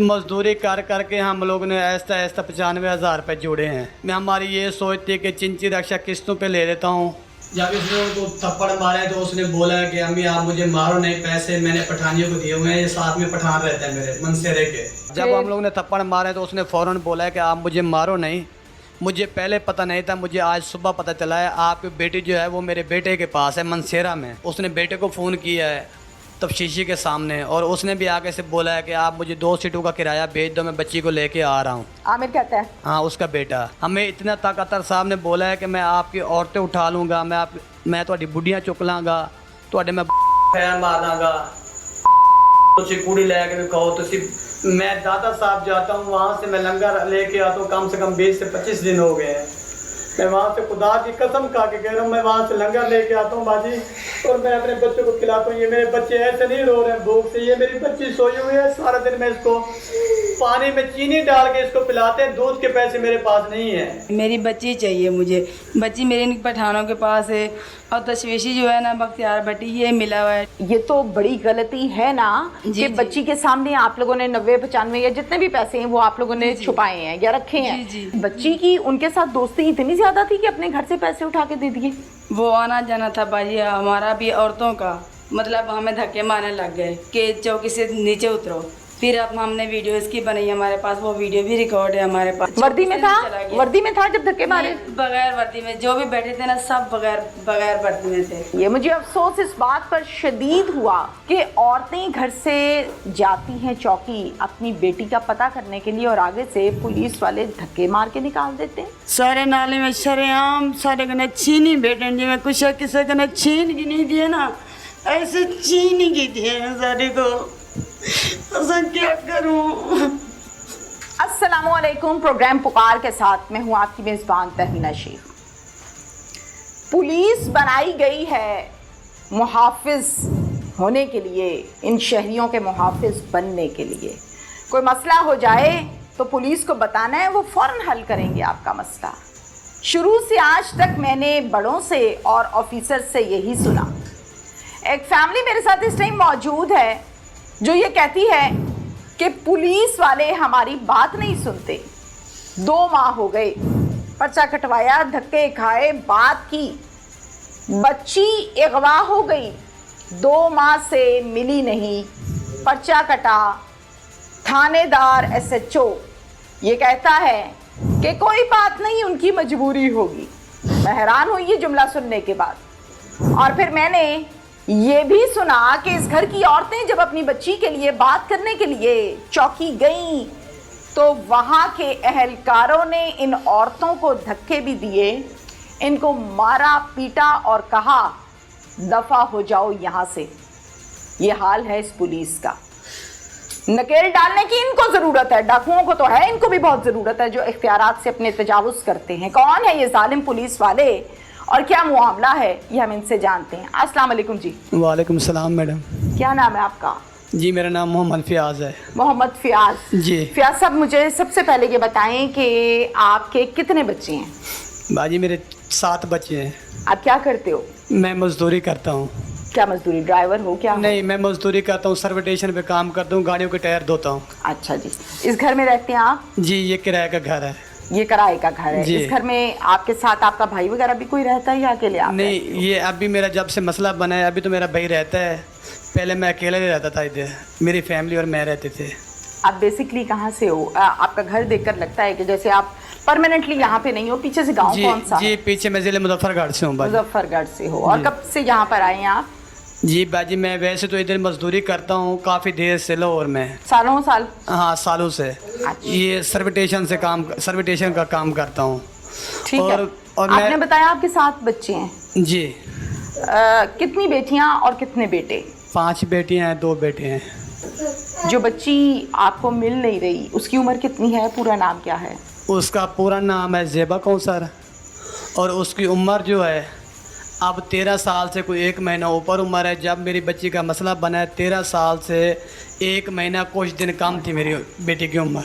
मजदूरी कर करके हम लोग ने ऐसा 95,000 रुपये जोड़े हैं। मैं हमारी ये सोचती है कि चिंची रक्षा किस्तों पे ले लेता हूँ। जब इसने उनको थप्पड़ मारे तो उसने बोला कि अम्मी आप मुझे मारो नहीं, पैसे मैंने पठानियों को दिए हुए हैं, ये साथ में पठान रहते हैं मेरे मनसेरे के। जब हम लोग ने थप्पड़ मारे तो उसने फ़ौरन बोला कि आप मुझे मारो नहीं। मुझे पहले पता नहीं था, मुझे आज सुबह पता चला है आपकी बेटी जो है वो मेरे बेटे के पास है मनसेरा में। उसने बेटे को फ़ोन किया है तफ्शीशी के सामने, और उसने भी आके से बोला है कि आप मुझे 2 सीटों का किराया भेज दो, मैं बच्ची को लेके आ रहा हूँ। आमिर कहता है हाँ, उसका बेटा। हमें इतना ताकतवर साहब ने बोला है कि मैं आपकी औरतें उठा लूँगा, मैं थोड़ी बुढ़ियाँ चुक लाँगा, थोड़े मैं खैर मार दाँगा, कुड़ी लेके भी कहो तो मैं दादा साहब जाता हूँ वहाँ से, मैं लंगर लेके आता हूँ, कम से कम 20 से 25 दिन हो गए हैं। मैं वहाँ से खुदा की कसम खा के कह रहा हूँ, मैं वहाँ से लंगर लेके आता हूँ बाजी, और मैं अपने बच्चों को खिलाता हूँ। ये मेरे बच्चे ऐसे नहीं रो रहे हैं भूख से, ये मेरी बच्ची सोई हुई है। सारा दिन मैं इसको पानी में चीनी डाल के इसको पिलाते हैं, दूध के पैसे मेरे पास नहीं है। मेरी बच्ची चाहिए मुझे, बच्ची मेरे पठानों के पास है, और तशवीशी जो है ना बख्तियार भट्टी ये मिला हुआ है। ये तो बड़ी गलती है ना कि बच्ची के सामने आप लोगों ने 90-95 या जितने भी पैसे हैं वो आप लोगों ने छुपाए हैं या रखे हैं। बच्ची की उनके साथ दोस्ती इतनी ज्यादा थी कि अपने घर से पैसे उठा के दे दिए। वो आना जाना था बाजी हमारा भी औरतों का, मतलब हमें धक्के मारने लग गए कि चौकी से नीचे उतरो। फिर अब हमने वीडियो इसकी बनाई, हमारे पास वो वीडियो भी रिकॉर्ड है हमारे पास। वर्दी में था जब धक्के मारे? बगैर वर्दी में, जो भी बैठे थे ना सब बगैर वर्दी में थे। ये मुझे अफसोस इस बात पर शदीद हुआ कि औरतें घर से जाती हैं चौकी अपनी बेटी का पता करने के लिए, और आगे से पुलिस वाले धक्के मार के निकाल देते हैं। सारे नाले में सरेआम सारे कने छीनी बैठे जी, मैं कुछ किसी कने छीन की नहीं दिए ना, ऐसे छीन की दिए सारे को, क्या करूं। अस्सलामुअलैकुम। प्रोग्राम पुकार के साथ मैं हूं आपकी मेजबान तहमीना शेख। पुलिस बनाई गई है मुहाफिज होने के लिए, इन शहरियों के मुहाफिज बनने के लिए। कोई मसला हो जाए तो पुलिस को बताना है, वो फौरन हल करेंगे आपका मसला। शुरू से आज तक मैंने बड़ों से और ऑफिसर से यही सुना। एक फैमिली मेरे साथ इस टाइम मौजूद है जो ये कहती है कि पुलिस वाले हमारी बात नहीं सुनते। 2 माह हो गए, पर्चा कटवाया, धक्के खाए, बात की, बच्ची अगवा हो गई, 2 माह से मिली नहीं, पर्चा कटा। थानेदार SHO ये कहता है कि कोई बात नहीं, उनकी मजबूरी होगी। मैं हैरान हुई ये जुमला सुनने के बाद। और फिर मैंने ये भी सुना कि इस घर की औरतें जब अपनी बच्ची के लिए बात करने के लिए चौकी गईं तो वहाँ के अहलकारों ने इन औरतों को धक्के भी दिए, इनको मारा पीटा और कहा दफा हो जाओ यहाँ से। ये हाल है इस पुलिस का। नकेल डालने की इनको ज़रूरत है, डाकुओं को तो है, इनको भी बहुत ज़रूरत है जो इख्तियारात से अपने तजावुज़ करते हैं। कौन है ये जालिम पुलिस वाले और क्या मुआमला है ये हम इनसे जानते हैं। अस्सलाम वालेकुम जी। वालेकुम सलाम मैडम। क्या नाम है आपका? जी मेरा नाम मोहम्मद फ़ियाज़ है। मोहम्मद फ़ियाज़ जी। फ़ियाज़ साहब मुझे सबसे पहले ये बताएं कि आपके कितने बच्चे हैं? बाजी मेरे 7 बच्चे हैं। आप क्या करते हो? मैं मजदूरी करता हूँ। क्या मजदूरी, ड्राइवर हो क्या? नहीं, मैं मजदूरी करता हूँ, सर्विस स्टेशन पे काम करता हूँ, गाड़ियों के टायर धोता हूँ। अच्छा जी। इस घर में रहते हैं आप? जी, ये किराए का घर है। ये किराए का घर है। जी। इस घर में आपके साथ आपका भाई वगैरह भी कोई रहता है या अकेले आप? नहीं, ये अभी मेरा जब से मसला बना है अभी तो मेरा भाई रहता है, पहले मैं अकेले रहता था इधर, मेरी फैमिली और मैं रहते थे। आप बेसिकली कहाँ से हो? आपका घर देखकर लगता है कि जैसे आप परमानेंटली यहाँ पे नहीं हो। पीछे से गाँव कौन सा? जी पीछे मैं ज़िले मुजफ्फरगढ़ से हूँ। मुजफ्फरगढ़ से हो। और कब से यहाँ पर आए हैं आप? जी बाजी मैं वैसे तो इधर मजदूरी करता हूँ काफ़ी देर से, लाहौर में। सालों साल? हाँ सालों से। अच्छा। ये सर्विस स्टेशन का काम करता हूँ। ठीक है। और आपने बताया आपके 7 बच्चे हैं? जी। कितनी बेटियां और कितने बेटे? 5 बेटियां हैं, 2 बेटे हैं। जो बच्ची आपको मिल नहीं रही उसकी उम्र कितनी है, पूरा नाम क्या है? उसका पूरा नाम है ज़ेबा कौसर, और उसकी उम्र जो है अब 13 साल से कोई 1 महीना ऊपर उम्र है। जब मेरी बच्ची का मसला बना है 13 साल से 1 महीना कुछ दिन कम थी मेरी बेटी की उम्र।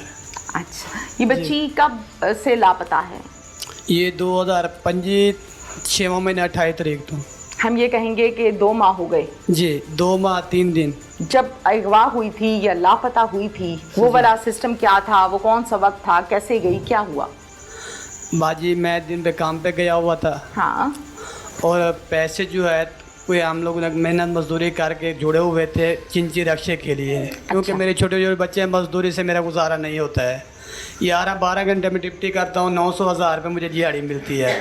अच्छा। ये बच्ची कब से लापता है? ये 2025 6वां महीना 28 तारीख तो। हम ये कहेंगे कि 2 माह हो गए जी, 2 माह 3 दिन। जब अगवा हुई थी या लापता हुई थी, वो वाला सिस्टम क्या था, वो कौन सा वक्त था, कैसे गई, क्या हुआ? बाजी मैं दिन पे काम पे गया हुआ था। हाँ। और पैसे जो है कोई हम लोग ने मेहनत मजदूरी करके जुड़े हुए थे चिंची रक्षे के लिए, क्योंकि मेरे छोटे छोटे बच्चे हैं, मजदूरी से मेरा गुजारा नहीं होता है। 11-12 घंटे में ड्यूटी करता हूँ, 900-1000 रुपये मुझे दिहाड़ी मिलती है।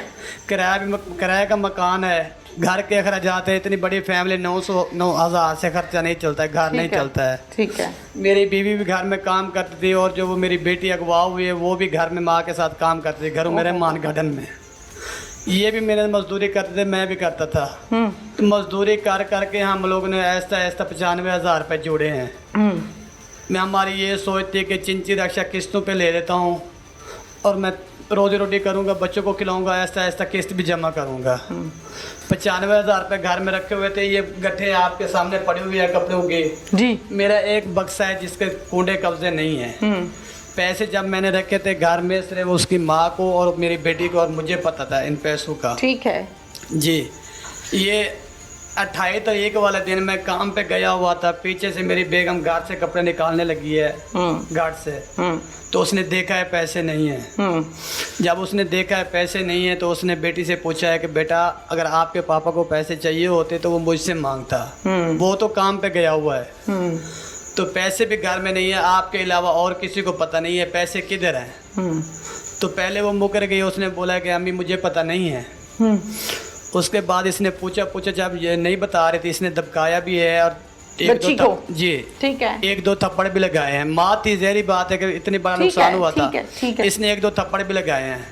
किराया का मकान है, घर के अखराजात है, इतनी बड़ी फैमिली, 900-1000 से खर्चा नहीं चलता है, घर नहीं चलता है। ठीक है। मेरी बीवी भी घर में काम करती थी, और जो वो मेरी बेटी अगवा हुई है वो भी घर में माँ के साथ काम करती थी, घरों मेरे मान गार्डन में। ये भी मेहनत मजदूरी करते थे, मैं भी करता था। तो मजदूरी कर करके हम लोगों ने ऐसा 95,000 रुपये जोड़े हैं। मैं हमारी ये सोचती है कि चिंची रक्षा किस्तों पे ले लेता हूँ, और मैं रोजी रोटी करूँगा, बच्चों को खिलाऊँगा, ऐसा किस्त भी जमा करूँगा। 95,000 रुपये घर में रखे हुए थे। ये गट्ठे आपके सामने पड़े हुए हैं कपड़ों के जी। मेरा एक बक्सा है जिसके कुंडे कब्जे नहीं है। पैसे जब मैंने रखे थे घर में, सिर्फ उसकी माँ को और मेरी बेटी को और मुझे पता था इन पैसों का। ठीक है जी। ये 28 तारीख वाले दिन मैं काम पे गया हुआ था, पीछे से मेरी बेगम गार्ड से कपड़े निकालने लगी है, गार्ड से। तो उसने देखा है पैसे नहीं है। जब उसने देखा है पैसे नहीं है तो उसने बेटी से पूछा है कि बेटा अगर आपके पापा को पैसे चाहिए होते तो वो मुझसे मांगता, वो तो काम पे गया हुआ है, तो पैसे भी घर में नहीं है, आपके अलावा और किसी को पता नहीं है पैसे किधर हैं। तो पहले वो मुकर गई, उसने बोला कि अम्मी मुझे पता नहीं है। उसके बाद इसने पूछा, जब ये नहीं बता रही थी, इसने दबकाया भी है और जी ठीक है 1-2 थप्पड़ भी लगाए हैं। माँ थी, जहरी बात है कि इतनी बड़ा नुकसान हुआ था, इसने 1-2 थप्पड़ भी लगाए हैं।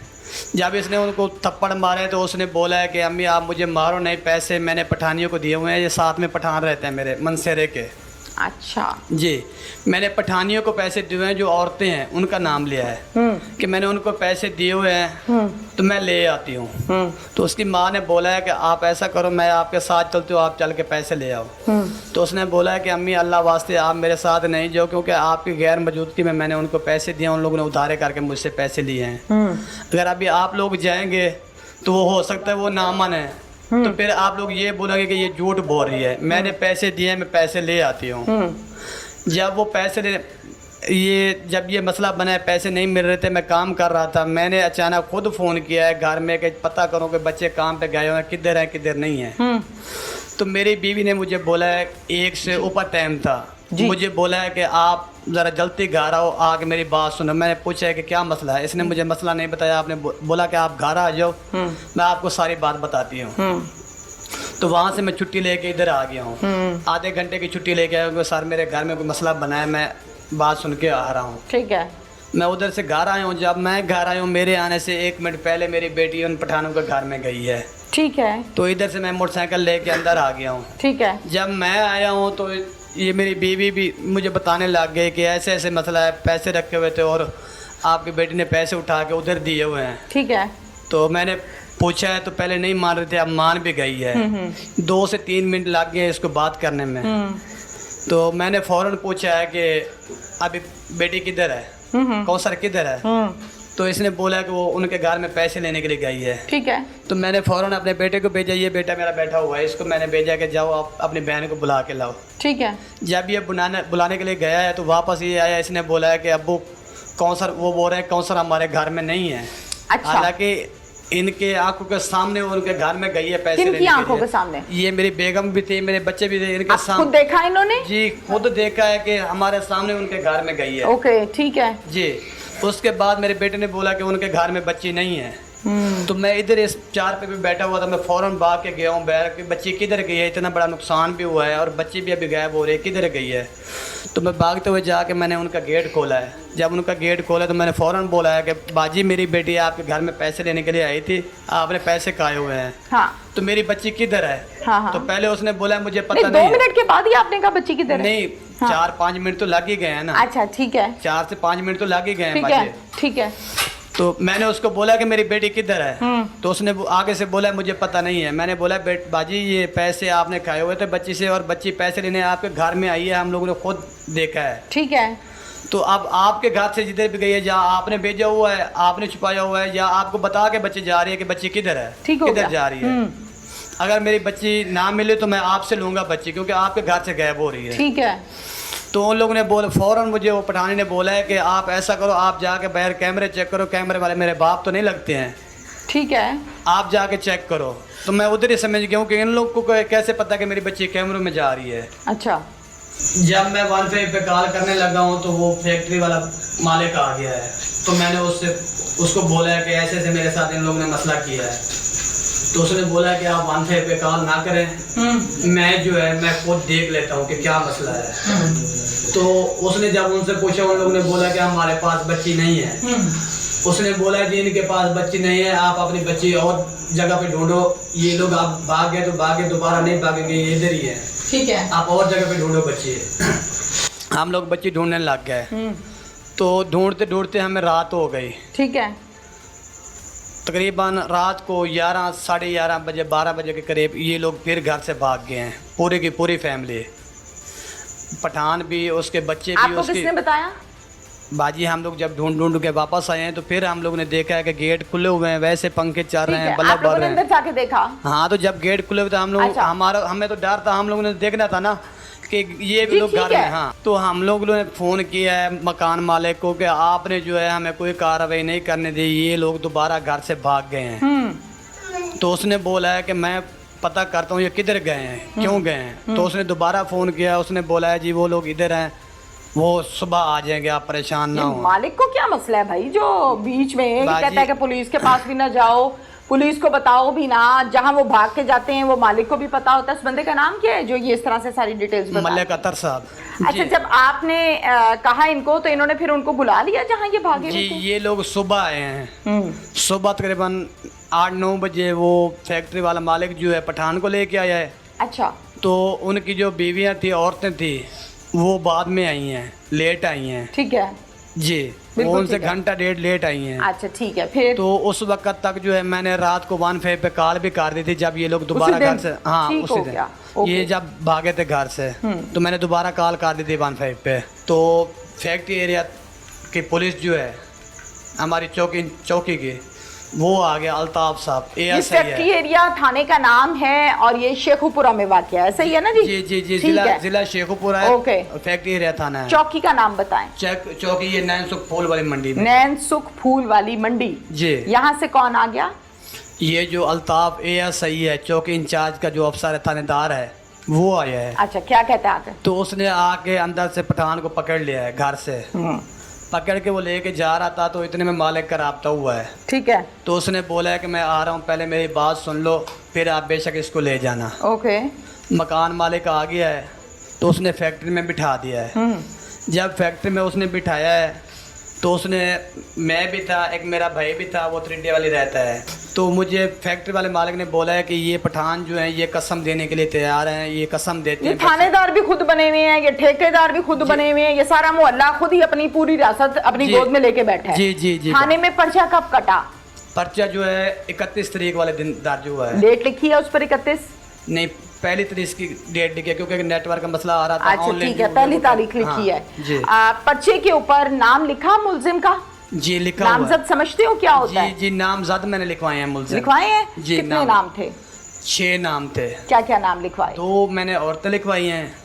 जब इसने उनको थप्पड़ मारे तो उसने बोला है कि अम्मी आप मुझे मारो नहीं, पैसे मैंने पठानियों को दिए हुए हैं, ये साथ में पठान रहते हैं मेरे मनसेरे के। अच्छा जी, मैंने पठानियों को पैसे दिए हैं, जो औरतें हैं उनका नाम लिया है कि मैंने उनको पैसे दिए हुए हैं, तो मैं ले आती हूँ। तो उसकी माँ ने बोला है कि आप ऐसा करो, मैं आपके साथ चलती हूँ, आप चल के पैसे ले आओ। तो उसने बोला है कि अम्मी अल्लाह वास्ते आप मेरे साथ नहीं जाओ, क्योंकि आपकी गैर मौजूदगी में मैंने उनको पैसे दिए, उन लोगों ने उधारे करके मुझसे पैसे लिए हैं। अगर अभी आप लोग जाएंगे तो वो हो सकता है वो ना माने, तो फिर आप लोग ये बोलोगे कि ये झूठ बोल रही है, मैंने पैसे दिए, मैं पैसे ले आती हूँ। जब वो पैसे जब ये मसला बना है, पैसे नहीं मिल रहे थे, मैं काम कर रहा था, मैंने अचानक खुद फ़ोन किया है घर में कि पता करो कि बच्चे काम पे गए हुए हैं, किधर हैं किधर नहीं है। तो मेरी बीवी ने मुझे बोला है, 1 से ऊपर टाइम था, मुझे बोला है कि आप ज़रा जल्दी घर आओ, आके मेरी बात सुनो। मैंने पूछा है कि क्या मसला है, इसने मुझे मसला नहीं बताया, आपने बोला कि आप घर आ जाओ, मैं आपको सारी बात बताती हूँ। तो वहाँ से मैं छुट्टी लेके इधर आ गया हूँ, आधे घंटे की छुट्टी लेके आया हूँ। सर मेरे घर में कोई मसला बना है, मैं बात सुन के आ रहा हूँ। ठीक है। मैं उधर से घर आया हूँ। जब मैं घर आया हूँ, मेरे आने से 1 मिनट पहले मेरी बेटी उन पठानों के घर में गई है। ठीक है। तो इधर से मैं मोटरसाइकिल लेके अंदर आ गया हूँ। ठीक है। जब मैं आया हूँ तो ये मेरी बीवी भी मुझे बताने लग गए कि ऐसे ऐसे मसला है, पैसे रखे हुए थे और आपकी बेटी ने पैसे उठा के उधर दिए हुए हैं। ठीक है। तो मैंने पूछा है तो पहले नहीं मान रहे थे, अब मान भी गई है। 2 से 3 मिनट लग गए इसको बात करने में। तो मैंने फ़ौरन पूछा है कि अभी बेटी किधर है, कौसर किधर है। तो इसने बोला कि वो उनके घर में पैसे लेने के लिए गई है। ठीक है। तो मैंने फ़ौरन अपने बेटे को भेजा, ये बेटा मेरा बैठा हुआ है, इसको मैंने भेजा कि जाओ आप अपनी बहन को बुला के लाओ। ठीक है। जब ये बुलाने के लिए गया है तो वापस ये आया, इसने बोला है कि अब्बू कौसर, वो बोल रहे हैं कौसर हमारे घर में नहीं है। अच्छा। हालांकि इनके आंखों के सामने उनके घर में गई है पैसे लेने के लिए। आंखों के सामने? ये मेरी बेगम भी थी, मेरे बच्चे भी थे, इनके सामने। खुद देखा इन्होंने? जी खुद देखा है कि हमारे सामने उनके घर में गई है। ओके ठीक है जी। उसके बाद मेरे बेटे ने बोला कि उनके घर में बच्ची नहीं है। तो मैं इधर इस चार पे भी बैठा हुआ था, मैं फ़ौरन भाग के गया हूँ बैठ के, बच्ची किधर गई है, इतना बड़ा नुकसान भी हुआ है और बच्ची भी अभी गायब हो रही है, किधर गई है। तो मैं भागते हुए जाके मैंने उनका गेट खोला है। जब उनका गेट खोला तो मैंने फ़ौरन बोला है कि बाजी मेरी बेटी आपके घर में पैसे लेने के लिए आई थी, आपने पैसे खाए हुए हैं। हाँ। तो मेरी बच्ची किधर है? हाँ। तो पहले उसने बोला मुझे पता नहीं। 2 मिनट के बाद ही आपने कहा बच्ची किधर है? नहीं, 4-5 मिनट तो लग ही गए हैं ना। अच्छा ठीक है। 4 से 5 मिनट तो लग ही गए हैं। ठीक है। तो मैंने उसको बोला कि मेरी बेटी किधर है, तो उसने आगे से बोला मुझे पता नहीं है। मैंने बोला बाजी ये पैसे आपने खाए हुए थे बच्ची से और बच्ची पैसे लेने आपके घर में आई है, हम लोगों ने खुद देखा है। ठीक है। तो अब आपके घर से जिधर भी गई है, जहाँ आपने भेजा हुआ है, आपने छुपाया हुआ है, या आपको बता के बच्ची जा रही है कि बच्ची किधर है, किधर जा रही है। अगर मेरी बच्ची ना मिले तो मैं आपसे लूँगा बच्ची, क्योंकि आपके घर से गायब हो रही है। ठीक है। तो उन लोगों ने बोला, फ़ौरन मुझे वो पठानी ने बोला है कि आप ऐसा करो, आप जाके बाहर कैमरे चेक करो, कैमरे वाले मेरे बाप तो नहीं लगते हैं, ठीक है, आप जाके चेक करो। तो मैं उधर ही समझ गया हूँ कि इन लोग को कैसे पता कि मेरी बच्ची कैमरों में जा रही है। अच्छा। जब मैं 155 पे कॉल करने लगा हूँ तो वो फैक्ट्री वाला मालिक आ गया है। तो मैंने उसको बोला है कि ऐसे ऐसे मेरे साथ इन लोगों ने मसला किया है। तो उसने बोला कि आप 155 पे कॉल ना करें, मैं जो है मैं खुद देख लेता हूँ कि क्या मसला है। तो उसने जब उनसे पूछा, उन लोगों ने बोला कि हमारे पास बच्ची नहीं है। उसने बोला कि इनके पास बच्ची नहीं है, आप अपनी बच्ची और जगह पे ढूंढो। ये लोग आप भाग गए तो भागे, दोबारा नहीं भागेंगे, ये इधर ही है। ठीक है, आप और जगह पे ढूंढो बच्ची। हम लोग बच्ची ढूंढने लग गए। तो ढूंढते ढूंढते हमें रात हो गई। ठीक है। तकरीबन रात को 11, साढ़े 11 बजे, 12 बजे के करीब ये लोग फिर घर से भाग गए हैं, पूरी की पूरी फैमिली, पठान भी, उसके बच्चे भी। आपको किसने बताया? बाजी हम लोग जब ढूंढ ढूंढ के वापस आए हैं तो फिर हम लोग ने देखा है कि गेट खुले हुए हैं, वैसे पंखे चल रहे हैं, बल्ब आप लोगों बढ़ ने रहे अंदर हैं। जाके देखा? हाँ, तो जब गेट खुले हुए थे हम लोग, अच्छा। हमें तो डर था, हम लोगों ने देखना था ना कि ये भी जी, लोग ठीक घर है। में। हाँ, तो हम लोग ने फ़ोन किया है मकान मालिक को कि आपने जो है हमें कोई कार्रवाई नहीं करने दी, ये लोग दोबारा घर से भाग गए हैं। तो उसने बोला है कि मैं पता करता हूँ ये किधर गए हैं, क्यों गए हैं। तो उसने दोबारा फ़ोन किया, उसने बोला है जी वो लोग इधर हैं, वो सुबह आ जाएंगे, आप परेशान ना हो। मालिक को क्या मसला है भाई, जो बीच में ये बाजी- कहता है कि पुलिस के पास भी ना जाओ, पुलिस को बताओ भी ना, जहां वो भाग के जाते हैं वो मालिक को भी पता होता है। उस बंदे का नाम क्या है जो ये इस तरह से सारी डिटेल्स बता? मलिक अतर साहब। अच्छा, जी। जब आपने कहा इनको तो इन्होंने फिर उनको बुला लिया जहाँ ये भागे जी, हुए थे? ये लोग सुबह आए हैं। सुबह तकरीबन 8-9 बजे वो फैक्ट्री वाला मालिक जो है पठान को लेके आया है। अच्छा। तो उनकी जो बीवियां थी, औरतें थी, वो बाद में आई हैं, लेट आई हैं। ठीक है जी, बिल्कुल उनसे ठीक है। घंटा डेढ़ लेट आई हैं। अच्छा, ठीक है। फिर तो उस वक्त तक जो है मैंने रात को 155 पे कॉल भी कर दी थी, जब ये लोग दोबारा दिन? घर से, हाँ ठीक उसी हो दिन गया, ओके। ये जब भागे थे घर से, तो मैंने दोबारा कॉल कर दी थी 155 पे। तो फैक्ट्री एरिया की पुलिस जो है हमारी चौकी की, वो आ गया, अल्ताफ साहब ये ASI फैक्ट्री है। एरिया थाने का नाम है और ये शेखुपुरा में वाकया है, सही है ना जी? जी जी जी, ठीक है। जिला शेखुपुरा है। ओके। फैक्ट्री एरिया थाना है। चौकी का नाम बताएं। चौकी ये नैन सुख फूल वाली मंडी में। नैन सुख फूल वाली मंडी। जी। यहाँ से कौन आ गया? ये जो अल्ताफ ASI है, चौकी इंचार्ज का जो अफसर है, थानेदार है, वो आया है। अच्छा, क्या कहते हैं आके? तो उसने आके अंदर से पठान को पकड़ लिया है घर से। पकड़ के वो लेके जा रहा था, तो इतने में मालिक का राब्ता हुआ है। ठीक है, तो उसने बोला है कि मैं आ रहा हूँ, पहले मेरी बात सुन लो, फिर आप बेशक इसको ले जाना। ओके। मकान मालिक आ गया है, तो उसने फैक्ट्री में बिठा दिया है। जब फैक्ट्री में उसने बिठाया है, तो उसने, मैं भी था, एक मेरा भाई भी था, वो 3D वाली रहता है। तो मुझे फैक्ट्री वाले मालिक ने बोला है कि ये पठान जो है ये कसम देने के लिए तैयार हैं, ये कसम देते ये हैं। थानेदार भी खुद बने हुए हैं, ये ठेकेदार भी खुद बने हुए हैं, ये सारा मोहल्ला खुद ही अपनी पूरी रियासत अपनी जी। गोद में लेके बैठा है। जी जी जी। थाने में पर्चा कब कटा? पर्चा जो है 31 तारीख वाले दिन दर्ज हुआ है। डेट लिखी है उस पर 31? नहीं, पहली तारीख की डेट लिखी है, क्योंकि नेटवर्क का मसला आ रहा था। अच्छा, ऑनलाइन ठीक है, जो पहली लोग- तारीख हाँ, लिखी है। जी पर्चे के ऊपर नाम लिखा मुलजिम का? जी, लिखा हुआ है। नामजद समझते हो क्या होता जी है? जी, नामजद मैंने लिखवाए हैं मुलजिम। लिखवाए हैं? जी, कितने नाम थे? 6 नाम थे। क्या क्या नाम लिखवाए? 2 मैंने औरतें लिखवाई हैं।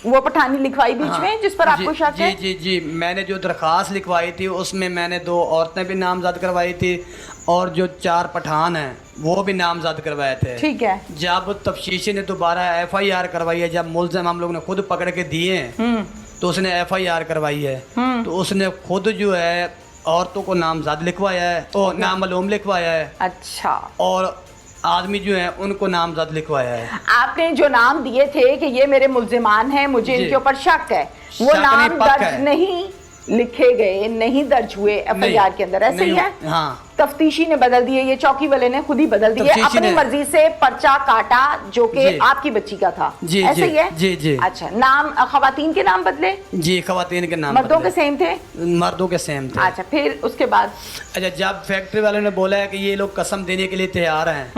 वो पठानी लिखवाई बीच हाँ, में जिस पर आपको जी, शक है? जी जी जी, मैंने जो दरख्वास्त लिखवाई थी उसमें मैंने 2 औरतें भी नामजद करवाई थी, और जो 4 पठान हैं वो भी नामजद करवाए थे। ठीक है। जब तफ्तीशी ने दोबारा FIR करवाई है, जब मुलजिम हम लोग ने खुद पकड़ के दिए हैं, तो उसने FIR करवाई है। तो उसने खुद जो है औरतों को नामजद लिखवाया है, और नामालूम लिखवाया है, अच्छा। और आदमी जो है उनको नामजद लिखवाया है। आपने जो नाम दिए थे कि ये मेरे मुल्जिमान हैं, मुझे जी। इनके ऊपर शक है, वो शक नहीं, नाम पक्का दर्ज है। नहीं लिखे गए, नहीं दर्ज हुए FIR के अंदर, ऐसे ही नहीं, है? हाँ। तफ्तीशी ने बदल दिए, ये चौकी वाले ने खुद ही बदल दिए, तफ्तीशी अपनी ने- मर्जी से पर्चा काटा जो कि जी। आपकी बच्ची का था। जी, ऐसे जी, ही है? जी, जी। अच्छा, नाम खवातीन के नाम बदले? जी, खवातीन के नाम मर्दों बदले। के सेम थे? मर्दों के सेम थे। अच्छा, फिर उसके बाद? अच्छा, जब फैक्ट्री वाले ने बोला है कि ये लोग कसम देने के लिए तैयार हैं,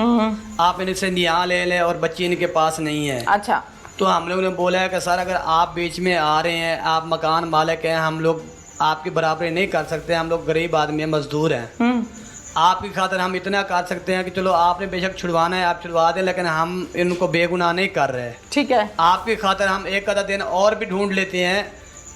आप इनसे नियाह ले लें और बच्ची इनके पास नहीं है, अच्छा। तो हम लोग ने बोला है कि सर अगर आप बीच में आ रहे हैं, आप मकान मालिक हैं, हम लोग आपकी बराबरी नहीं कर सकते, हम लोग गरीब आदमी हैं, मजदूर हैं, आपकी खातिर हम इतना कर सकते हैं कि चलो आपने बेशक छुड़वाना है आप छुड़वा दें, लेकिन हम इनको बेगुनाह नहीं कर रहे। ठीक है। आपकी खातिर हम एक आधा दिन और भी ढूंढ लेते हैं,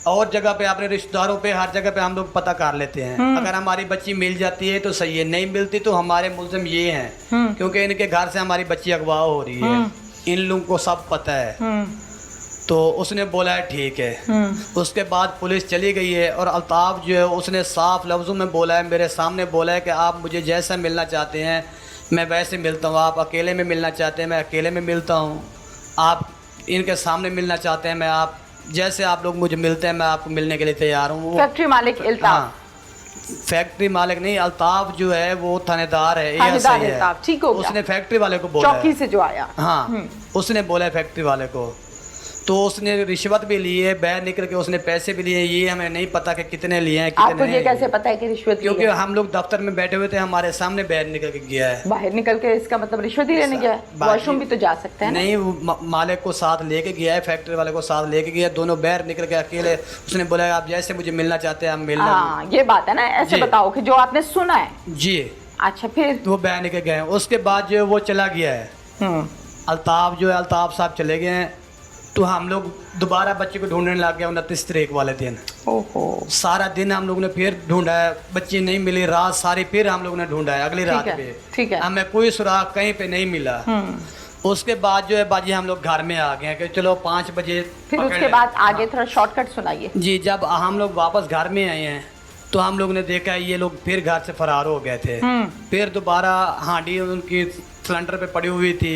और जगह पे अपने रिश्तेदारों पे हर जगह पे हम लोग पता कर लेते हैं। अगर हमारी बच्ची मिल जाती है तो सही है, नहीं मिलती तो हमारे मुल्ज़िम ये हैं, क्योंकि इनके घर से हमारी बच्ची अगवा हो रही है, इन लोगों को सब पता है। तो उसने बोला है ठीक है। उसके बाद पुलिस चली गई है, और अल्ताफ़ जो है उसने साफ लफ्ज़ों में बोला है, मेरे सामने बोला है कि आप मुझे जैसा मिलना चाहते हैं मैं वैसे मिलता हूँ, आप अकेले में मिलना चाहते हैं मैं अकेले में मिलता हूँ, आप इनके सामने मिलना चाहते हैं मैं आप जैसे आप लोग मुझे मिलते हैं मैं आपको मिलने के लिए तैयार हूँ। फैक्ट्री मालिक अल्ताफ, फैक्ट्री मालिक नहीं, अल्ताफ जो है वो थानेदार है, थानेदार अल्ताफ, ठीक हो गया। उसने फैक्ट्री वाले को बोला चौकी से जो आया, हाँ उसने बोला है फैक्ट्री वाले को, तो उसने रिश्वत भी ली है, बाहर निकल के उसने पैसे भी लिए, ये हमें नहीं पता कि कितने लिए हैं कितने आपको ये कैसे पता है कि रिश्वत? क्योंकि हम लोग दफ्तर में बैठे हुए थे, हमारे सामने बाहर निकल के गया है। बाहर निकल के इसका मतलब रिश्वत ही लेने गया है? वॉशरूम भी तो जा सकते हैं। नहीं, वो मालिक को साथ लेके गया है, फैक्ट्री वाले को साथ लेके गया, दोनों बाहर निकल के अकेले, उसने बोला आप जैसे मुझे मिलना चाहते हैं आप मिल हाँ, ये बात है ना, ऐसे बताओ कि जो आपने सुना है। जी। अच्छा, फिर वो बाहर निकल गए, उसके बाद जो है वो चला गया है, अल्ताफ जो है अल्ताफ साहब चले गए हैं, तो हम लोग दोबारा बच्चे को ढूंढने लग गए 29 तारीख वाले दिन। ओहो। सारा दिन हम लोग ने फिर ढूंढा है, बच्ची नहीं मिली, रात सारी फिर हम लोग ने ढूंढा है, अगली रात पे ठीक है, हमें कोई सुराग कहीं पे नहीं मिला। उसके बाद जो है बाजी हम लोग घर में आ गए कि चलो 5 बजे। फिर उसके बाद आगे थोड़ा शॉर्टकट सुनाइए। जी, जब हम लोग वापस घर में आए हैं तो हम लोग ने देखा ये लोग फिर घर से फरार हो गए थे। फिर दोबारा हांडी उनकी सिलेंडर पे पड़ी हुई थी,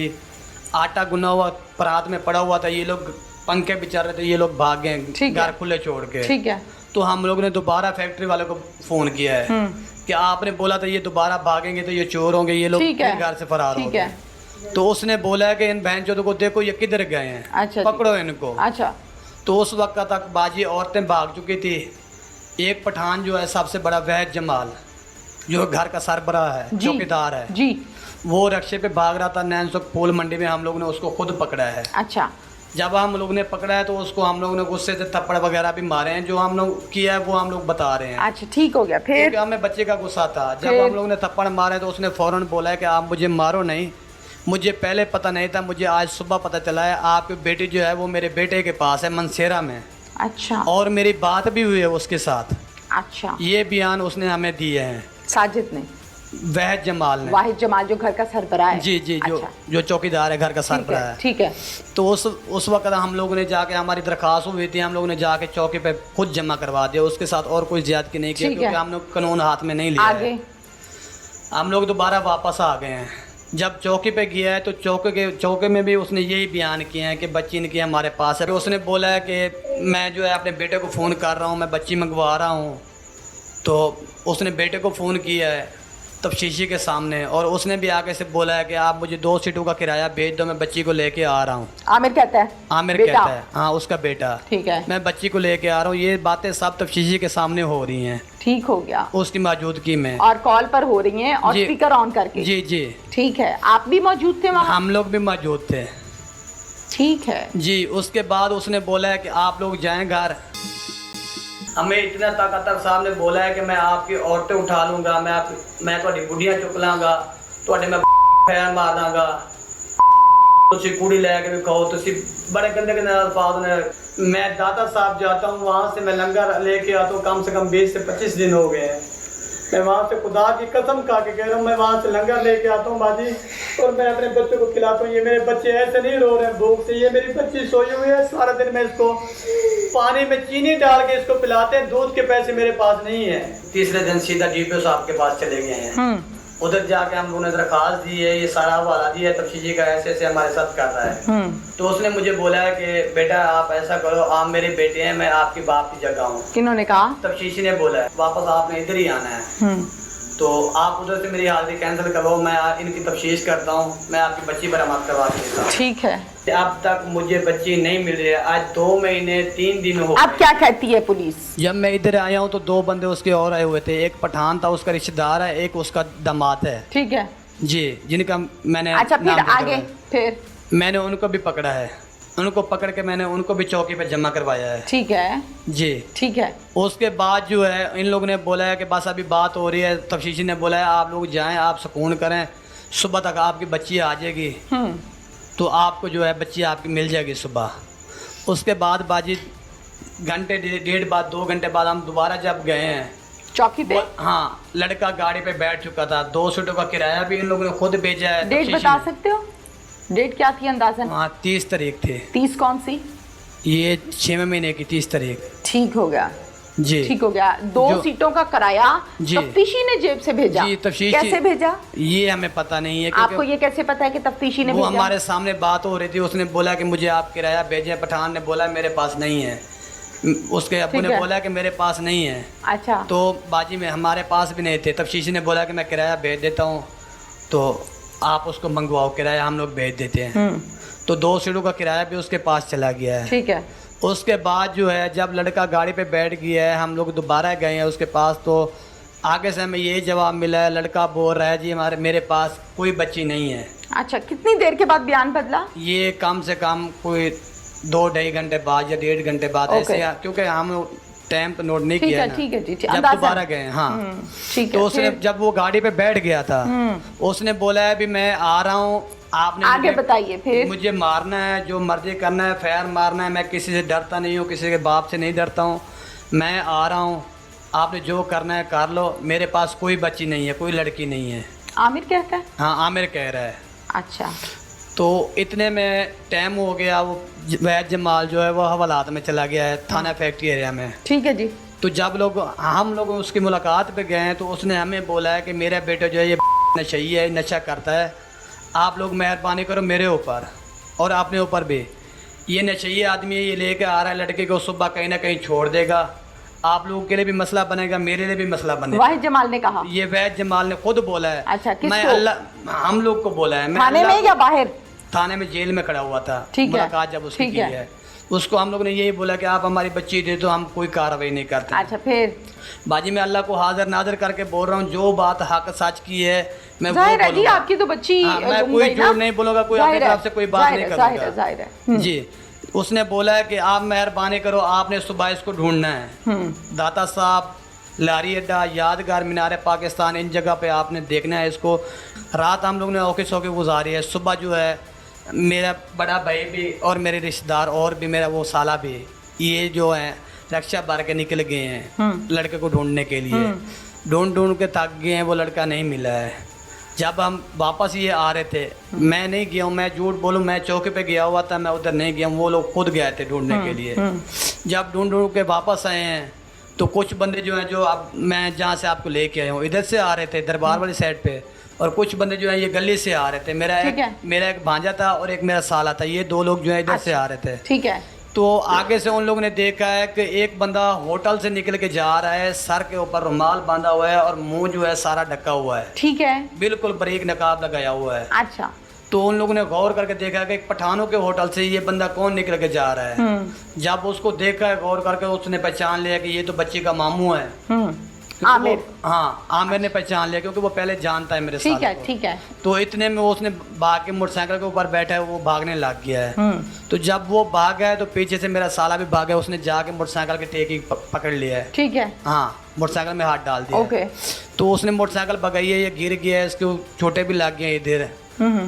आटा गुना हुआ परात में पड़ा हुआ था, ये लोग पंखे बिछा रहे थे, ये लोग भाग गए घर खुले छोड़ के। ठीक है। तो हम लोग ने दोबारा फैक्ट्री वाले को फोन किया है कि आपने बोला था ये दोबारा भागेंगे तो ये चोर होंगे, ये लोग फिर घर से फरार हो गए। तो उसने बोला है कि इन बहनचोदों को देखो ये किधर गए हैं, अच्छा, पकड़ो इनको। अच्छा। तो उस वक्त तक बाजी औरतें भाग चुकी थी। एक पठान जो है सबसे बड़ा वहद जमाल, जो घर का सरबराह है, चौकीदार है जी, वो रक्शे पे भाग रहा था नैनसुख फूल मंडी में, हम लोग ने उसको खुद पकड़ा है। अच्छा। जब हम लोग ने पकड़ा है तो उसको हम लोग ने गुस्से से थप्पड़ वगैरह भी मारे हैं, जो हम लोग किया है वो हम लोग बता रहे हैं। अच्छा, ठीक हो गया। फिर हमें बच्चे का गुस्सा था, जब हम लोग ने थप्पड़ मारे तो उसने फौरन बोला है कि आप मुझे मारो नहीं, मुझे पहले पता नहीं था, मुझे आज सुबह पता चला है आपकी बेटी जो है वो मेरे बेटे के पास है मनसेरा में। अच्छा। और मेरी बात भी हुई है उसके साथ। अच्छा। ये बयान उसने हमें दिए हैं, साजिद ने, वहद जमाल ने। वाहिद जमाल जो घर का सरबराह है। जी जी, जो चौकीदार है, घर का सरबराह है। ठीक है। तो उस वक्त हम लोगों ने जाके, हमारी दरखास्त हुई थी, हम लोगों ने जाके चौकी पे खुद जमा करवा दिया, उसके साथ और कोई ज्यादती नहीं की, क्योंकि हम लोग कानून हाथ में नहीं लिया। आगे हम लोग दोबारा वापस आ गए हैं। जब चौकी पे गया है तो चौके में भी उसने यही बयान किए हैं कि बच्ची इनकी हमारे पास है। उसने बोला है कि मैं जो है अपने बेटे को फ़ोन कर रहा हूँ, मैं बच्ची मंगवा रहा हूँ। तो उसने बेटे को फ़ोन किया है तफ्तीशी के सामने, और उसने भी आके से बोला है कि आप मुझे 2 सीटों का किराया भेज दो, मैं बच्ची को लेके आ रहा हूँ। आमिर कहता है, आमिर कहता है, हाँ उसका बेटा। ठीक है। मैं बच्ची को लेके आ रहा हूँ, ये बातें सब तफ्तीशी के सामने हो रही हैं। ठीक हो गया। उसकी मौजूदगी में, और कॉल पर हो रही हैं, और स्पीकर ऑन करके। जी जी। ठीक है, आप भी मौजूद थे वहाँ? हम लोग भी मौजूद थे। ठीक है जी। उसके बाद उसने बोला है कि आप लोग जाएं घर। हमें इतना ताकतवर साहब ने बोला है कि मैं आपकी औरतें उठा लूँगा, मैं ਤੁਹਾਡੀ बुढ़ियाँ चुक लाँगा, ਤੁਹਾਡੇ मैं फैर मार दाँगा, तुसी कुड़ी लेके भी कहो, तुसी बड़े गंदे गंदे अल्फाज ने। मैं दाता साहब जाता हूँ, वहाँ से मैं लंगर लेके आता हूँ, कम से कम 20 से 25 दिन हो गए हैं। मैं वहाँ से खुदा की कसम खा के कह रहा हूँ, मैं वहाँ से लंगर लेके आता हूँ बाजी, और मैं अपने बच्चों को खिलाता हूँ। ये मेरे बच्चे ऐसे नहीं रो रहे हैं भूख से, ये मेरी बच्ची सोई हुई है, सारा दिन मैं इसको पानी में चीनी डाल के इसको पिलाते हैं, दूध के पैसे मेरे पास नहीं है। तीसरे दिन सीधा डीपीओ साहब के पास चले गए हैं। उधर जाके हम लोगों ने दरखास्त दी है, ये सारा हवाला दिया है तफ्तीशी का, ऐसे ऐसे हमारे साथ कर रहा है। तो उसने मुझे बोला है कि बेटा आप ऐसा करो, आप मेरे बेटे हैं, मैं आपकी बाप की जगह हूँ। किन्होंने कहा? तफ्तीशी ने बोला है वापस आपने इधर ही आना है, तो आप उधर से मेरी हाजिरी कैंसिल करो, मैं इनकी तफ्तीश करता हूँ, मैं आपकी बच्ची बरामद करवा देता हूँ। ठीक है। अब तक मुझे बच्ची नहीं मिल रही है, आज 2 महीने 3 दिन हो गए। अब क्या कहती है पुलिस? जब मैं इधर आया हूँ तो 2 बंदे उसके और आए हुए थे, एक पठान था, उसका रिश्तेदार है, एक उसका दामाद है। ठीक है जी, जिनका मैंने अच्छा, फिर नाम आगे? फिर मैंने उनको भी पकड़ा है। उनको पकड़ के मैंने उनको भी चौकी पे जमा करवाया है। ठीक है, जी। ठीक है। उसके बाद जो है इन लोगों ने बोला है कि बस अभी बात हो रही है, तफ्तीशी ने बोला है आप लोग जाएं, आप सुकून करें, सुबह तक आपकी बच्ची आ जाएगी, तो आपको जो है बच्ची आपकी मिल जाएगी सुबह। उसके बाद बाजी घंटे डेढ़ बाद 2 घंटे बाद हम दोबारा जब गए हैं चौकी पे, हाँ, लड़का गाड़ी पे बैठ चुका था। 200 का किराया भी इन लोगों ने खुद भेजा है। डेट तफ्तीशी बता ने। सकते हो? डेट क्या थी अंदाजन? हाँ, 30 तारीख थे। 30 कौन सी? ये 6वें महीने की 30 तारीख। ठीक हो गया, जी, ठीक हो गया। 2 सीटों का किराया जी। तफ्तीशी ने जेब से भेजा। जी, तफ्तीशी कैसे भेजा? ये हमें पता नहीं है। आपको ये कैसे पता है कि तफ्तीशी ने वो भेजा? हमारे सामने बात हो रही थी, उसने बोला कि मुझे आप किराया भेजें। पठान ने बोला मेरे पास नहीं है, उसके अब्बू ठीक ने है। बोला कि मेरे पास नहीं है। अच्छा, तो बाजी में हमारे पास भी नहीं थे। तफ्तीशी ने बोला कि मैं किराया भेज देता हूँ, तो आप उसको मंगवाओ, किराया हम लोग भेज देते हैं। तो 2 सीटों का किराया भी उसके पास चला गया है। ठीक है। उसके बाद जो है जब लड़का गाड़ी पे बैठ गया है, हम लोग दोबारा गए हैं उसके पास, तो आगे से हमें ये जवाब मिला है, लड़का बोल रहा है जी मेरे पास कोई बच्ची नहीं है। अच्छा, कितनी देर के बाद बयान बदला? ये कम से कम कोई 2-2.5 घंटे बाद या 1.5 घंटे बाद ओके। ऐसे, क्योंकि हम टाइम तो नोट नहीं ठीक किया है, ना। ठीक है जी, ठीक, जब अंदाज़ा। दोबारा गए, हाँ, ठीक तो है। उसने फिर जब वो गाड़ी पे बैठ गया था, उसने बोला है भी मैं आ रहा हूँ, आपने आगे मुझे- बताइए। फिर मुझे मारना है, जो मर्जी करना है, फैर मारना है, मैं किसी से डरता नहीं हूँ, किसी के बाप से नहीं डरता हूँ, मैं आ रहा हूँ, आपने जो करना है कर लो, मेरे पास कोई बच्ची नहीं है, कोई लड़की नहीं है। आमिर कहता है? हाँ, आमिर कह रहा है। अच्छा, तो इतने में टाइम हो गया, वो वैद जमाल जो है वो हवालात में चला गया है, थाना फैक्ट्री एरिया में। ठीक है जी। तो जब हम लोग उसकी मुलाकात पे गए हैं, तो उसने हमें बोला है कि मेरा बेटा जो है ये नशई है, नशा करता है, आप लोग मेहरबानी करो मेरे ऊपर और अपने ऊपर भी। ये नशई आदमी है, ये लेके आ रहा है लड़के को, सुबह कहीं ना कहीं छोड़ देगा, आप लोगों के लिए भी मसला बनेगा, मेरे लिए भी मसला बनेगा। वाहिद जमाल ने कहा? ये वैद जमाल ने खुद बोला है। अच्छा, किसको? मैं अल्लाह, हम लोग को बोला है। मैं थाने अल्लाह में या बाहर? थाने में, जेल में खड़ा हुआ था। ठीक है, मुलाकात जब उसकी ठीक की है। है, उसको हम लोग ने यही बोला कि आप हमारी बच्ची दे दो, हम कोई कार्रवाई नहीं करते। अच्छा, फिर? बाजी मैं अल्लाह को हाजिर नाजिर करके बोल रहा हूँ, जो बात हक सच की है मैं वो जाहिर है जी, बोलूंगा। आपकी तो बच्ची हाँ, मैं गुम कोई गई ना। झूठ नहीं बोलूंगा, कोई अपनी जाहिर है, तरफ से कोई बात जाहिर नहीं है, जाहिर है, करूंगा। जाहिर है। जी, उसने बोला है कि आप मेहरबानी करो, आपने सुबह इसको ढूंढना है। दाता साहब, लारी अड्डा, यादगार, मीनार पाकिस्तान, इन जगह पे आपने देखना है इसको। रात हम लोग ने औके सौके गुजारी है। सुबह जो है मेरा बड़ा भाई भी और मेरे रिश्तेदार और भी, मेरा वो साला भी, ये जो है रक्षा भर के निकल गए हैं लड़के को ढूंढने के लिए। ढूंढ के थक गए हैं, वो लड़का नहीं मिला है। जब हम वापस ये आ रहे थे, मैं नहीं गया हूँ, मैं झूठ बोलूँ, मैं चौके पे गया हुआ था, मैं उधर नहीं गया हूँ, वो लोग खुद गए थे ढूंढने के लिए। जब ढूंढ के वापस आए हैं, तो कुछ बंदे जो हैं, जो अब मैं जहाँ से आपको लेके आया हूँ, इधर से आ रहे थे दरबार वाली साइड पे, और कुछ बंदे जो हैं ये गली से आ रहे थे। मेरा एक भांजा था और एक मेरा साला था, ये 2 लोग जो है इधर से आ रहे थे। ठीक है। तो आगे से उन लोगों ने देखा है कि एक बंदा होटल से निकल के जा रहा है, सर के ऊपर रुमाल बांधा हुआ है और मुंह जो है सारा ढका हुआ है। ठीक है। बिल्कुल बारीक नकाब लगाया हुआ है। अच्छा, तो उन लोगों ने गौर करके देखा कि पठानों के होटल से ये बंदा कौन निकल के जा रहा है। जब उसको देखा है गौर करके, उसने पहचान लिया कि ये तो बच्ची का मामू है। आमिर? हाँ, आमिर ने पहचान लिया, क्योंकि वो पहले जानता है मेरे साथ। ठीक है, ठीक है। तो इतने में उसने भाग के मोटरसाइकिल के ऊपर बैठा है, वो भागने लग गया है। तो जब वो भाग गया तो पीछे से मेरा साला भी भागा, उसने जाके मोटरसाइकिल की टेकी पकड़ लिया है। ठीक है। हाँ, मोटरसाइकिल में हाथ डाल दिया। ओके। तो उसने मोटरसाइकिल भगाई है, ये गिर गया है, इसके छोटे भी लग गए इधर।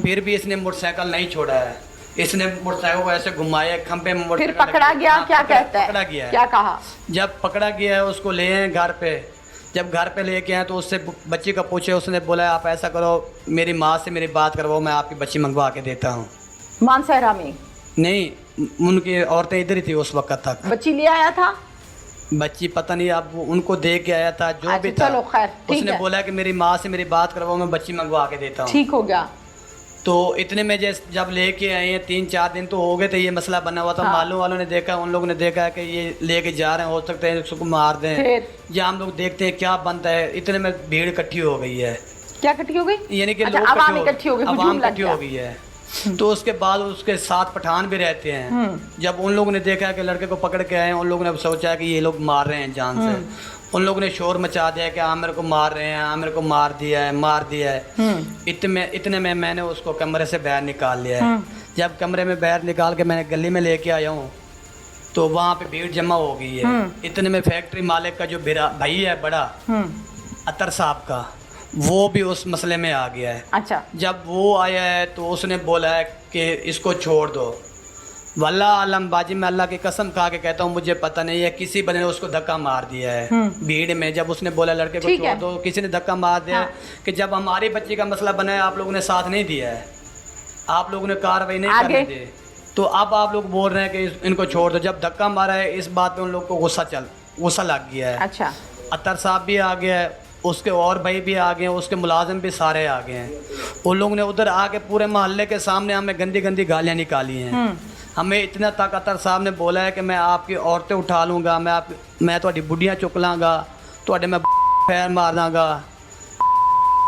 फिर भी इसने मोटरसाइकिल नहीं छोड़ा है, इसने मोटरसाइकिल को ऐसे घुमाया, खंभे में फिर पकड़ा गया? क्या कहता है? पकड़ा गया है। क्या कहा? जब पकड़ा गया है, उसको ले आए घर पे। जब घर पे लेके आए तो उससे बच्ची का पूछे, उसने बोला आप ऐसा करो, मेरी माँ से मेरी बात करवाओ, मैं आपकी बच्ची मंगवा के देता हूँ। मानसहरा में? नहीं, उनकी औरतें इधर ही थी उस वक्त तक। बच्ची ले आया था? बच्ची पता नहीं, अब उनको दे के आया था, जो भी था। चलो खैर, ठीक उसने है। बोला कि मेरी माँ से मेरी बात करवाओ, मैं बच्ची मंगवा के देता हूँ। ठीक हो गया। तो इतने में जब लेके आए हैं, 3-4 दिन तो हो गए थे, ये मसला बना हुआ था। हाँ। मालूम वालों ने देखा, उन लोगों ने देखा कि ये लेके जा रहे हैं, हो सकता है इसको मार दें, फिर? या हम लोग देखते हैं क्या बनता है। इतने में भीड़ इकट्ठी हो गई है। क्या इकट्ठी हो गई? यानी कि अच्छा, लोग आवाम इकट्ठी हो गई, आवाम हुजूम लग इकट्ठी हो गया। गई है। तो उसके बाद उसके साथ पठान भी रहते हैं। जब उन लोगों ने देखा कि लड़के को पकड़ के आए, उन लोगों ने सोचा कि ये लोग मार रहे हैं जान से। उन लोगों ने शोर मचा दिया कि आमिर को मार रहे हैं, आमिर को मार दिया है, मार दिया है। इतने में मैंने उसको कमरे से बाहर निकाल लिया है। जब कमरे में बाहर निकाल के मैंने गली में लेके आया हूँ तो वहाँ पे भीड़ जमा हो गई है। इतने में फैक्ट्री मालिक का जो भाई है बड़ा अतर साहब का, वो भी उस मसले में आ गया है। अच्छा। जब वो आया है तो उसने बोला है कि इसको छोड़ दो। वल्ला आलम बाजी, मैं अल्लाह की कसम खा के कहता हूँ मुझे पता नहीं है, किसी बंदे ने उसको धक्का मार दिया है भीड़ में। जब उसने बोला लड़के को छोड़ दो, किसी ने धक्का मार दिया। कि जब हमारी बच्ची का मसला बना है आप लोगों ने साथ नहीं दिया है, आप लोगों ने कार्रवाई नहीं करने दी, तो अब आप लोग बोल रहे हैं कि इनको छोड़ दो। जब धक्का मारा है इस बात पे उन लोग को गुस्सा लग गया है। अच्छा। अतर साहब भी आ गया है, उसके और भाई भी आ गए हैं, उसके मुलाजिम भी सारे आ गए हैं। उन लोगों ने उधर आके पूरे मोहल्ले के सामने हमें गंदी गंदी गालियाँ निकाली हैं। हमें इतना तक अतर साहब ने बोला है कि मैं आपकी औरतें उठा लूँगा, मैं ਤੁਹਾਡੀ बुढ़ियाँ चुक लाँगा, ਤੁਹਾਡੇ मैं पैर मार दाँगा,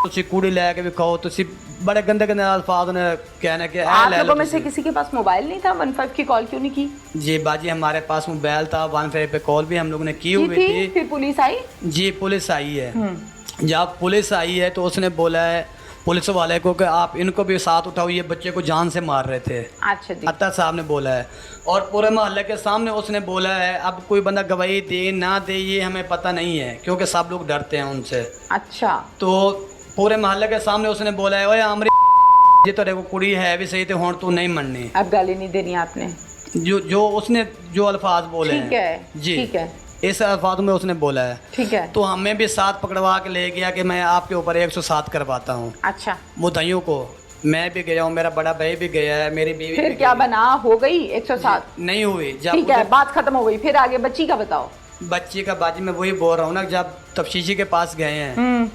तुसी कूड़ी लैके भी खाओ, तुसी बड़े गंदे गंदे अल्फाज ने कहने के। आप लोगों में से किसी के पास मोबाइल नहीं था? 15 की कॉल क्यों नहीं की? जी बाजी हमारे पास मोबाइल था, 15 पे कॉल भी हम लोगों ने की हुई थी। फिर पुलिस आई? जी पुलिस आई है। जब पुलिस आई है तो उसने बोला है पुलिस वाले को कि आप इनको भी साथ उठाओ, ये बच्चे को जान से मार रहे थे। अच्छा जी। अत्ता साहब ने बोला है और पूरे मोहल्ले के सामने उसने बोला है। अब कोई बंदा गवाही दे ना दे ये हमें पता नहीं है, क्योंकि सब लोग डरते हैं उनसे। अच्छा। तो पूरे मोहल्ले के सामने उसने बोला है, ओए आमरी जी तेरे को कुड़ी है भी सही थे, हों तू नहीं मननी। अब गाली नहीं देनी आपने? जो उसने जो अल्फाज बोले ठीक है जी, ठीक है, इस अल्फाज में उसने बोला है। ठीक है। तो हमें भी साथ पकड़वा के ले गया कि मैं आपके ऊपर 107 करवाता हूँ। अच्छा। मुद्दइयों को मैं भी गया हूँ, मेरा बड़ा भाई भी गया है, मेरी बीवी। फिर क्या बना, हो गई 107? नहीं हुई। जब ठीक है, बात खत्म हो गई, फिर आगे बच्ची का बताओ। बच्ची का बाजी मैं वही बोल रहा हूँ ना, जब तफ्तीशी के पास गए हैं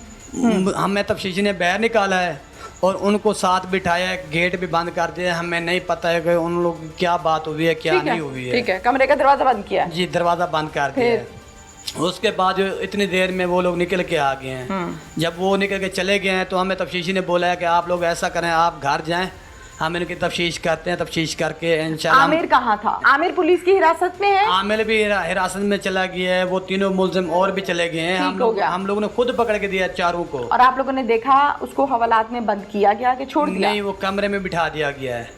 हमें तफ्तीशी ने बाहर निकाला है और उनको साथ बिठाया है, गेट भी बंद कर दिया। हमें नहीं पता है कि उन लोग क्या बात हुई है क्या नहीं हुई है। ठीक है, कमरे का दरवाजा बंद किया? जी दरवाज़ा बंद कर दिया है। उसके बाद इतनी देर में वो लोग निकल के आ गए हैं। जब वो निकल के चले गए हैं तो हमें तफ्तीशी ने बोला है कि आप लोग ऐसा करें, आप घर जाएं, हम इनकी तफ्तीश करते हैं, तफ्तीश करके इंशाल्लाह। आमिर कहाँ था? आमिर पुलिस की हिरासत में है? आमिर भी हिरासत में चला गया है, वो तीनों मुलजिम और भी चले गए हैं। हम लोगों ने खुद पकड़ के दिया चारों को। और आप लोगों ने देखा उसको हवालात में बंद किया गया कि छोड़ दिया? नहीं, वो कमरे में बिठा दिया गया है।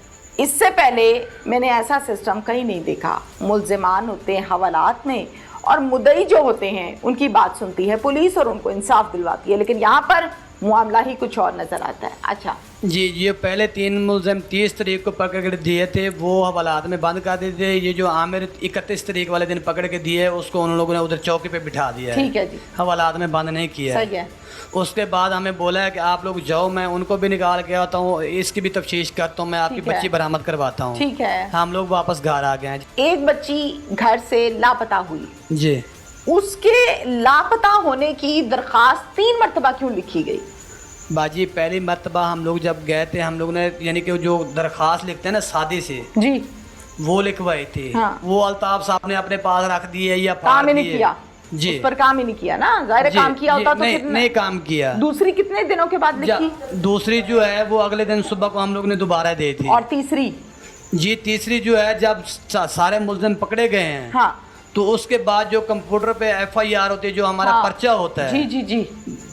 इससे पहले मैंने ऐसा सिस्टम कहीं नहीं देखा। मुलजिमान होते हैं हवालात में और मुद्दई जो होते हैं उनकी बात सुनती है पुलिस और उनको इंसाफ दिलवाती है, लेकिन यहाँ पर मामला ही कुछ और नजर आता है। अच्छा जी, ये पहले 3 मुलजिम 30 तारीख को पकड़ के दिए थे, वो हवालात में बंद कर दिए थे। ये जो आमिर 31 तारीख वाले दिन पकड़ के दिए, उसको उन लोगों ने उधर चौकी पे बिठा दिया है। ठीक है जी, हवालात में बंद नहीं किया सही है। उसके बाद हमें बोला है कि आप लोग जाओ, मैं उनको भी निकाल के आता हूँ, इसकी भी तफ्तीश करता हूँ, मैं आपकी बच्ची बरामद करवाता हूँ। ठीक है। हम लोग वापस घर आ गए हैं। एक बच्ची घर से लापता हुई जी, उसके लापता होने की दरखास्त 3 मरतबा क्यों लिखी गई? बाजी पहली मरतबा हम लोग जब गए थे, हम लोग ने यानी कि जो दरख्वास्त लिखते हैं ना सादी से जी, वो लिखवाई थी। हाँ। वो अल्ताफ साहब ने अपने पास रख दी है या काम ही नहीं किया जी, उस पर काम ही नहीं किया ना, जाहिर काम किया होता तो नहीं काम किया। दूसरी कितने दिनों के बाद लिखी? दूसरी जो है वो अगले दिन सुबह को हम लोग ने दोबारा दी थी। और तीसरी? जी तीसरी जो है जब सारे मुलजिम पकड़े गए हैं, हाँ, तो उसके बाद जो कंप्यूटर पे FIR होती है, जो हमारा पर्चा होता है। जी जी जी,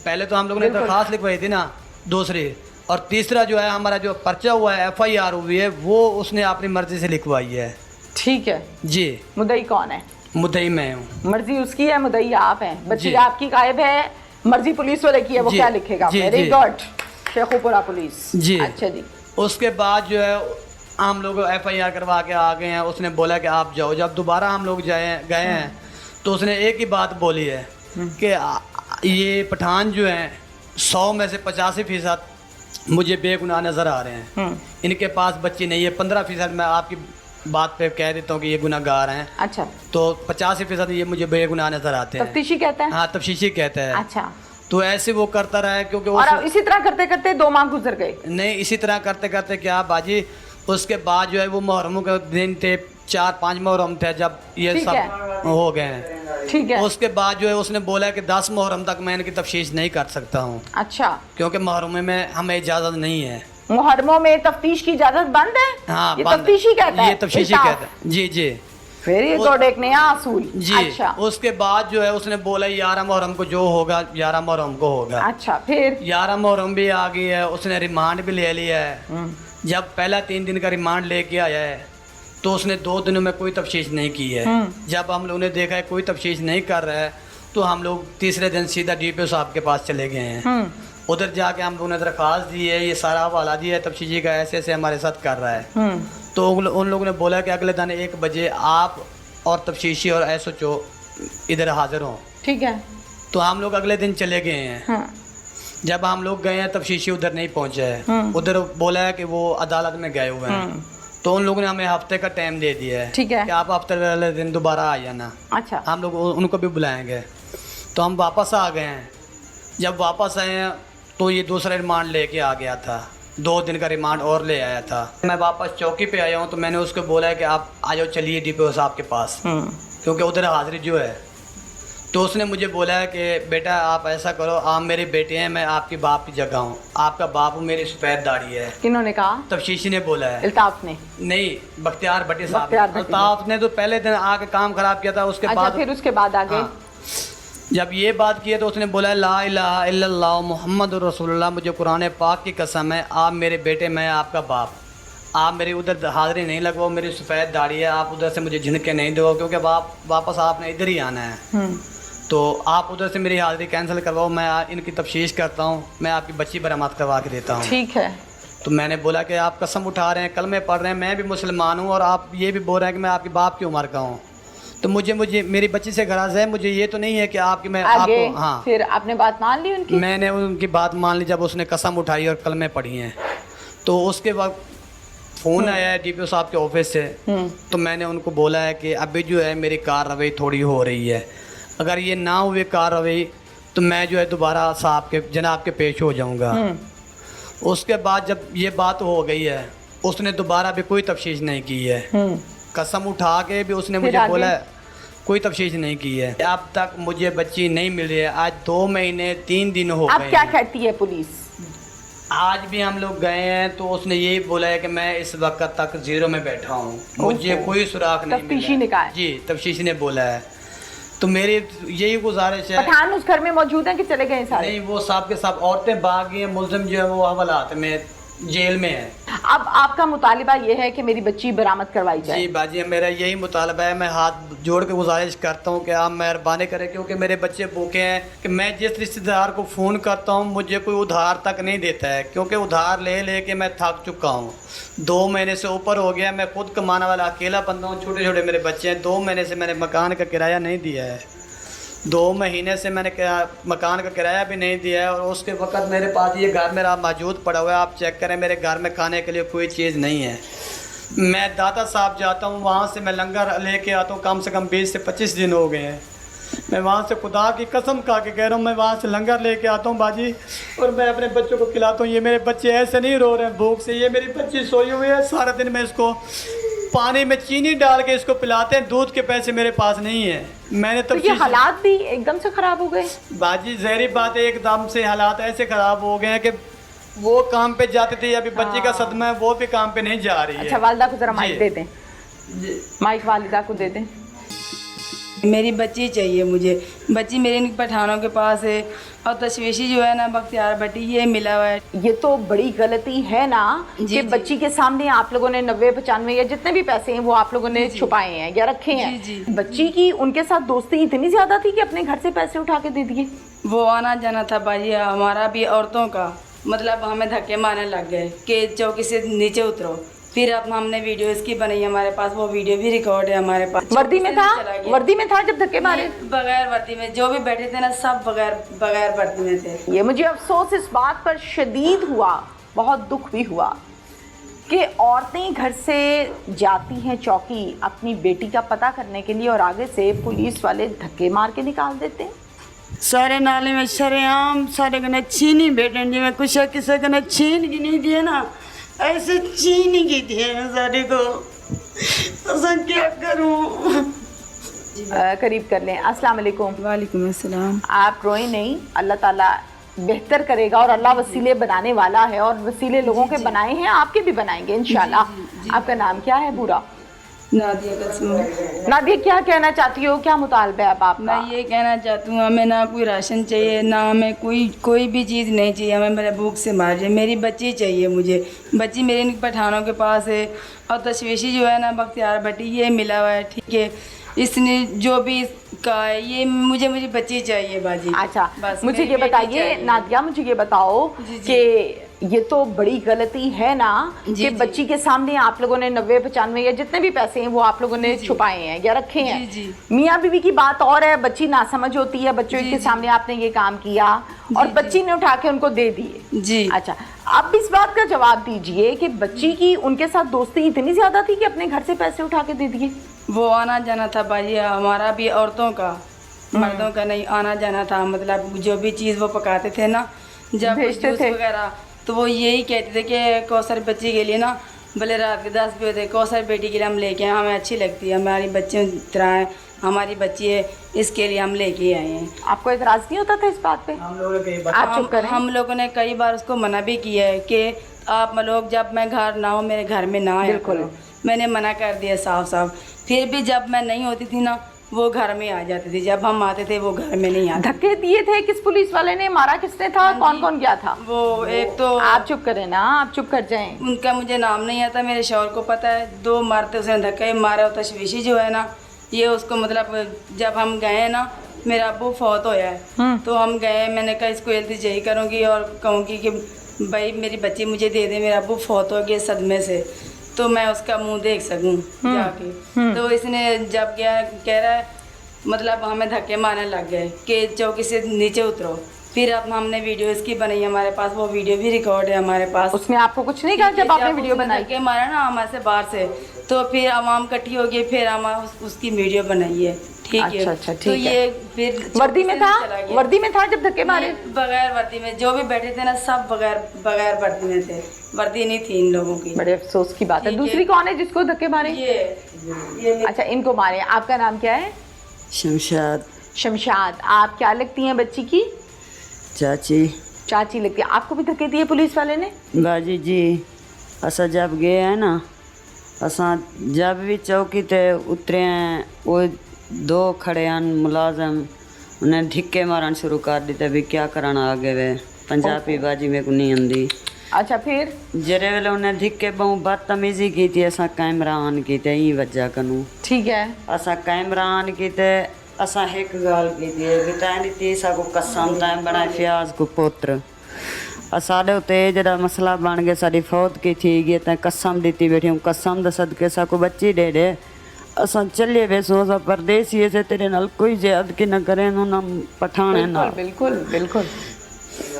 पहले तो हम लोगों ने दरखास्त लिखवाई थी ना दूसरी, और तीसरा जो है हमारा जो पर्चा हुआ है FIR हुई है, वो उसने अपनी मर्जी से लिखवाई है। ठीक है जी। मुद्दई कौन है? मुद्दई मैं हूँ। मर्जी उसकी है, मुद्दई आप हैं। बच्ची आपकी गायब है, मर्जी पुलिस वाले की है, वो क्या लिखेगा? वेरी गुड, शेखुपुरा पुलिस जी। अच्छा जी। उसके बाद जो है हम लोग FIR करवा के आ गए हैं। उसने बोला कि आप जाओ। जब दोबारा हम लोग गए हैं तो उसने एक ही बात बोली है कि ये पठान जो हैं 100 में से 85% मुझे बेगुनाह नज़र आ रहे हैं, इनके पास बच्ची नहीं है। 15% मैं आपकी बात पे कह देता हूँ कि ये गुनाहगार हैं। अच्छा, तो 85% ये मुझे बेगुनाह नज़र आते हैं। तफ्तीशी कहता है? हाँ, तफ्तीशी कहता है। अच्छा, तो ऐसे वो करता रहा है क्योंकि और इसी तरह करते करते 2 माह गुजर गए? नहीं, इसी तरह करते करते क्या बाजी, उसके बाद जो है वो मुहर्रम के दिन थे, 4-5 मुहर्रम थे जब ये सब हो गए हैं। ठीक है। उसके बाद जो है उसने बोला है कि 10 मुहर्रम तक मैं इनकी तफ्तीश नहीं कर सकता हूँ। अच्छा, क्योंकि मुहर्रम में हमें इजाज़त नहीं है। मुहर्रमों में तफ्तीश की इजाज़त बंद है? हाँ, ये तफ्तीशी कहता है? ये तफ्तीशी कहता है। जी जी, वेरी गुड, एक नया असूल जी। अच्छा। उसके बाद जो है उसने बोला 11 मुहर्रम को जो होगा 11 मुहर्रम को होगा। अच्छा, फिर 11 मुहर्रम भी आ गई है, उसने रिमांड भी ले लिया है। जब पहला 3 दिन का रिमांड लेके आया है तो उसने 2 दिनों में कोई तफ्तीश नहीं की है। जब हम लोगों ने देखा है कोई तफ्तीश नहीं कर रहा है तो हम लोग तीसरे दिन सीधा DPO साहब के पास चले गए हैं। उधर जाके हम लोगों ने दरख्वास्त दी है, ये सारा हवाला दिया है तफ्तीशी का, ऐसे ऐसे हमारे साथ कर रहा है। तो उन लोगों ने बोला कि अगले दिन 1 बजे आप और तफ्तीशी और SHO इधर हाजिर हों। ठीक है। तो हम लोग अगले दिन चले गए हैं। जब हम लोग गए हैं तफ्तीशी उधर नहीं पहुंचे है, उधर बोला है कि वो अदालत में गए हुए हैं। तो उन लोगों ने हमें हफ्ते का टाइम दे दिया है, ठीक है, कि आप हफ्ते वाले दिन दोबारा आ जाना। अच्छा। हम लोग उनको भी बुलाएंगे। तो हम वापस आ गए हैं। जब वापस आए हैं तो ये दूसरा रिमांड लेके आ गया था, 2 दिन का रिमांड और ले आया था। मैं वापस चौकी पे आया हूँ तो मैंने उसको बोला है कि आप आ जाओ, चलिए DPO साहब के पास, क्योंकि उधर हाजिरी जो है। तो उसने मुझे बोला है कि बेटा आप ऐसा करो, आप मेरे बेटे हैं, मैं आपके बाप की जगह हूँ, आपका बाप मेरी सफ़ेद दाढ़ी है। किन्होंने कहा? तफ्तीशी ने बोला है। अल्ताफ ने? नहीं, बख्तियार भट्टी साहब। अल्ताफ ने तो पहले दिन आके काम खराब किया था, उसके बाद फिर उसके बाद आगे जब ये बात की है तो उसने बोला ला इलाहा इल्लल्लाह मुहम्मद रसूलुल्लाह, मुझे कुरान पाक की कसम है, आप मेरे बेटे, मैं आपका बाप, आप मेरी उधर हाजिरी नहीं लगवाओ, मेरी सफ़ेद दाढ़ी है, आप उधर से मुझे झिनके नहीं दो, क्योंकि वापस आपने इधर ही आना है। तो आप उधर से मेरी हाजिरी कैंसिल करवाओ, मैं इनकी तफ्तीश करता हूँ, मैं आपकी बच्ची बरामद करवा के देता हूँ। ठीक है। तो मैंने बोला कि आप कसम उठा रहे हैं, कलमे पढ़ रहे हैं, मैं भी मुसलमान हूँ और आप ये भी बोल रहे हैं कि मैं आपके बाप की उम्र का हूँ, तो मुझे मेरी बच्ची से गरज है, मुझे ये तो नहीं है कि आपकी मैं आगे, आपको। हाँ, फिर आपने बात मान ली उनकी? मैंने उनकी बात मान ली। जब उसने कसम उठाई और कलमे पढ़ी हैं तो उसके बाद फ़ोन आया है DPO साहब के ऑफिस से। तो मैंने उनको बोला है कि अभी जो है मेरी कार्रवाई थोड़ी हो रही है, अगर ये ना हुई कार्रवाई तो मैं जो है दोबारा साहब के जनाब के पेश हो जाऊंगा। उसके बाद जब ये बात हो गई है उसने दोबारा भी कोई तफ्तीश नहीं की है, कसम उठा के भी उसने मुझे बोला है कोई तफ्तीश नहीं की है। अब तक मुझे बच्ची नहीं मिल रही है, आज 2 महीने 3 दिन हो गए। अब क्या कहती है पुलिस? आज भी हम लोग गए हैं तो उसने यही बोला है कि मैं इस वक्त तक 0 में बैठा हूँ, मुझे कोई सुराग नहीं मिला। तफ्तीशी ने कहा? जी, तफ्तीशी ने बोला है। तो मेरी यही गुजारिश है। पठान उस घर में मौजूद हैं कि चले गए सारे? नहीं, वो साहब के साथ औरतें भाग गई हैं, मुलजिम जो है वो हवालात में जेल में है। अब आपका मुतालिबा ये है कि मेरी बच्ची बरामद करवाई जाए? जी बाजी, मेरा यही मुतालबा है। मैं हाथ जोड़ के गुजारिश करता हूँ कि आप मेहरबानी करें, क्योंकि मेरे बच्चे भूखे हैं। कि मैं जिस रिश्तेदार को फ़ोन करता हूँ मुझे कोई उधार तक नहीं देता है, क्योंकि उधार ले ले के मैं थक चुका हूँ। 2 महीने से ऊपर हो गया, मैं खुद कमाने वाला अकेला बंदा हूँ, छोटे छोटे मेरे बच्चे हैं। 2 महीने से मैंने मकान का किराया नहीं दिया है, 2 महीने से मैंने मकान का किराया भी नहीं दिया है। और उसके वक्त मेरे पास ये घर मेरा मौजूद पड़ा हुआ है, आप चेक करें, मेरे घर में खाने के लिए कोई चीज़ नहीं है। मैं दाता साहब जाता हूँ, वहाँ से मैं लंगर लेके आता हूँ, कम से कम 20 से 25 दिन हो गए हैं। मैं वहाँ से खुदा की कसम खा के कह रहा हूँ, मैं वहाँ से लंगर लेके आता हूँ बाजी, और मैं अपने बच्चों को खिलाता हूँ। ये मेरे बच्चे ऐसे नहीं रो रहे हैं भूख से, ये मेरी बच्ची सोई हुई है, सारा दिन मैं इसको पानी में चीनी डाल के इसको पिलाते हैं, दूध के पैसे मेरे पास नहीं है। मैंने तो ये हालात भी एकदम से ख़राब हो गए बाजी, ज़हरी बात है, एकदम से हालात ऐसे ख़राब हो गए हैं कि वो काम पे जाते थे, अभी बच्ची का सदमा है, वो भी काम पे नहीं जा रही है। अच्छा, वालिदा को ज़रा माइक दे दें, माइक वालिदा को दे दें। मेरी बच्ची चाहिए मुझे, बच्ची मेरे इन पठानों के पास है, और तशवीशी जो है ना बख्तियार भट्टी ये मिला हुआ है। ये तो बड़ी गलती है ना कि बच्ची के सामने आप लोगों ने 90-95 या जितने भी पैसे हैं वो आप लोगों ने छुपाए हैं या रखे हैं। बच्ची की उनके साथ दोस्ती इतनी ज़्यादा थी कि अपने घर से पैसे उठा के दे दिए। वो आना जाना था बाजी हमारा भी, औरतों का, मतलब हमें धक्के मारने लग गए कि चौकी से नीचे उतरो। फिर अब हमने वीडियो इसकी बनाई, हमारे पास वो वीडियो भी रिकॉर्ड है हमारे पास। वर्दी में था? वर्दी में था जब धक्के मारे? बगैर वर्दी में, जो भी बैठे थे ना सब बगैर वर्दी में थे। ये मुझे अफसोस इस बात पर शदीद हुआ, बहुत दुख भी हुआ कि औरतें घर से जाती हैं चौकी अपनी बेटी का पता करने के लिए, और आगे से पुलिस वाले धक्के मार के निकाल देते हैं। सारे नाले में शरेआम सारे कने छीनी बैठे, जिमें कुछ किसी कने छीन की नहीं दिए ना, ऐसे छीन की दिए ना सारे को। ऐसा क्या करूं? करीब कर लें। अस्सलाम वालेकुम। वालेकुम अस्सलाम। आप रोए नहीं, अल्लाह ताला बेहतर करेगा, और अल्लाह वसीले बनाने वाला है, और वसीले लोगों के बनाए हैं, आपके भी बनाएंगे इंशाल्लाह। आपका नाम क्या है? बूरा? नादिया कसम। नादिया, क्या कहना चाहती हो, क्या मुतालबा है अब आपका? मैं ये कहना चाहती हूँ, हमें ना कोई राशन चाहिए, ना हमें कोई भी चीज़ नहीं चाहिए। हमें मेरे भूख से मार जाए, मेरी बच्ची चाहिए मुझे। बच्ची मेरे पठानों के पास है, और तशवीशी जो है ना बख्तियार भट्टी, ये मिला हुआ है, ठीक है। इसने जो भी कहा है, ये मुझे बच्ची चाहिए बाजी। अच्छा, बस मुझे मेरी ये बेटी बताइए चाहिए। नादिया, मुझे ये बताओ जी, जी। कि ये तो बड़ी गलती है ना जी, कि जी। बच्ची के सामने आप लोगों ने 90-95 या जितने भी पैसे हैं वो आप लोगों ने छुपाए हैं या रखे हैं। जी, जी। मियाँ बीवी की बात और है, बच्ची नासमझ होती है, बच्चों जी, के जी। सामने आपने ये काम किया और जी, बच्ची ने उठा के उनको दे दिए। जी। अच्छा, अब इस बात का जवाब दीजिए कि बच्ची की उनके साथ दोस्ती इतनी ज्यादा थी कि अपने घर से पैसे उठा के दे दिए? वो आना जाना था बाजी, हमारा भी, औरतों का, मर्दों का नहीं, आना जाना था। मतलब जो भी चीज़ वो पकाते थे ना, जब भेजते जूस थे। वगैरह, तो वो यही कहते थे कि कौसर बच्ची के लिए ना, भले रात के 10 बजे थे, कौसर बेटी के लिए हम लेके आए, हमें अच्छी लगती है, हमारी बच्चियों की तरह है, हमारी बच्ची है, इसके लिए हम लेके आए हैं। आपको एतराज नहीं होता था इस बात पे? हम लोगों ने कई आप चुप करें। हम लोगों ने कई बार उसको मना भी किया है कि आप लोग जब मैं घर ना हो, मेरे घर में ना आया बिल्कुल। करो। मैंने मना कर दिया साफ साफ। फिर भी जब मैं नहीं होती थी ना, वो घर में आ जाती थी, जब हम आते थे वो घर में नहीं आते। धक्के दिए थे किस पुलिस वाले ने, मारा किसने था, कौन कौन गया था? वो एक तो आप चुप करें ना, आप चुप कर जाएं। उनका मुझे नाम नहीं आता, मेरे शौहर को पता है। 2 मारते उसने धक्के मारा। और तशवीशी जो है ना, ये उसको मतलब जब हम गए ना, मेरा अब्बू फौत होया है, तो हम गए, मैंने कहा इसको इल्तिजाई करूँगी और कहूँगी कि भाई मेरी बच्ची मुझे दे दे, मेरा अब्बू फौत हो गया सदमे से, तो मैं उसका मुंह देख सकूं जाके। तो इसने जब गया, कह रहा है मतलब हमें धक्के मारने लग गए कि चौकी से नीचे उतरो। फिर अब हमने वीडियो इसकी बनाई, हमारे पास वो वीडियो भी रिकॉर्ड है हमारे पास। उसने आपको कुछ नहीं कहा जब आपने वीडियो उसने बनाई? धक्के मारा ना हमारे से बाहर से, तो फिर आवाम इकट्ठी हो गई, फिर हम उसकी वीडियो बनाई है, ठीक है। अच्छा, ठीक तो है। ये फिर वर्दी में चौकी से था? चला गया। वर्दी में था जब धक्के मारे? नहीं, बगैर वर्दी में। जो भी बैठे थे ना, सब बगैर वर्दी में थे, वर्दी नहीं थी इन लोगों की। बड़े अफसोस की बात है। ठीक है। दूसरी कौन है जिसको धक्के मारे? ये अच्छा, इनको मारे। आपका नाम क्या है? शमशाद शमशाद। आप क्या लगती हैं बच्ची की? चाची। चाची लगती है। आपको भी धक्के दिए पुलिस वाले ने? बाजी जी, असा जब गए हैं ना, असा जब भी चौकी ते उतरे हैं, वो 2 खड़े हैं मुलाजम, उन्हें धिक्के मारन शुरू कर दिते भी क्या करना आगे वे। पंजाबी बाजी में को नहीं आंदी। अच्छा, फिर? जरे वेले उन्हें धिक्के बहु बदतमीजी की थी, असा कैमरा ऑन कीते ई वजह कनू। ठीक है। असा कैमरा ऑन कीते, असा एक गाल की थी बिताई दी सा को कसम ताए बना फ्याज को पुत्र। साढ़े उत्ते जरा मसला बन गया, साड़ी फौत की थी गई तो कसम दी बैठी हूँ, कसम द सदके सा को बच्ची दे दे। असा चलिए वे सो सा परदेसी से तेरे नाल कोई ज्याद की न करे ना पठाने ना। बिल्कुल बिल्कुल।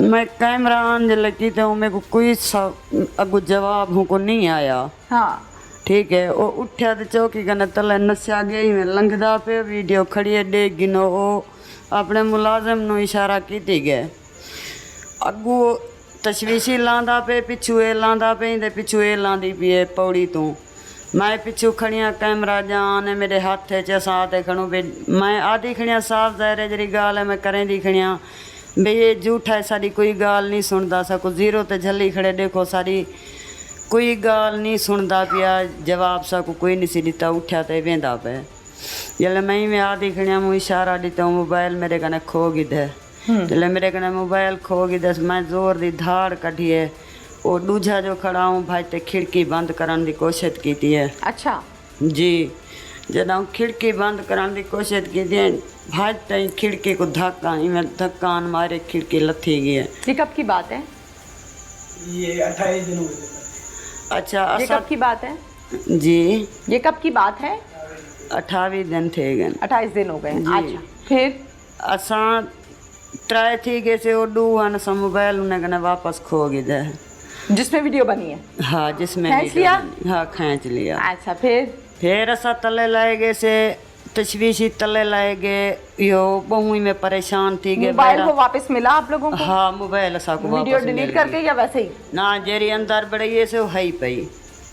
मैं कैमरा ऑन जब लगी तो मेरे को कोई अगू जवाब हमको नहीं आया। हाँ, ठीक है। वो उठा तो चौकी कने तले नशा गई में लंघदा पे वीडियो खड़ी है देख गिनो। वो अपने मुलाजिम नु इशारा की गए, अगू तशवीशी लांदा पे, पिछू ए लांदा पे, ते पिछू ए लांदी पी है पौड़ी तू। मैं पिछू खड़िया कैमरा जान मेरे हाथ च साथ खड़ू भी, मैं आधी खड़िया साफ ज़ाहिर जरी गाल है मैं करें दी खड़िया भी ये झूठा है, साड़ी कोई गाल नहीं सुनता सा को जीरो ते झली खड़े देखो, साड़ी कोई गाल नहीं सुनता पिया, जवाब सा को कोई नहीं सी दिता। उठा तो वेंदा पे जल्द मैं आधी खड़िया मुँह इशारा दिता, मोबाइल मेरे कने खो गई थे। जल्द मेरे कने मोबाइल खो गई दस, मैं जोर दी धाड़ कटी है। वो दूजा जो खड़ा हूँ भाई ते खिड़की बंद करने की कोशिश की है। अच्छा जी, जब खिड़की बंद करने की कोशिश की थी भाई तई खिड़की को धक्का धक्का मारे खिड़की लथी गई है। ये कब की बात है? ये 28 दिन हो गए। अच्छा ये असा कब की बात है? जी, ये कब की बात है? 28 दिन थे गए। 28 दिन हो गए। जी। अच्छा, फिर? असा ट्राई थी गए से वो डू हन सा मोबाइल उन्हें कने वापस खो गई दे। जिसमें वीडियो बनी है? हाँ, जिसमें खींच वीडियो लिया? बनी। हाँ, खींच लिया। अच्छा, फिर असा तले लाए गए से तशवीशी तले लाए गए, यो बहु में परेशान थी गए। मोबाइल को वापस मिला आप लोगों को? हाँ, मोबाइल असा को वीडियो वापस डिलीट मिल करके गई। या वैसे ही ना जेरी अंदर बड़ी से है ही पई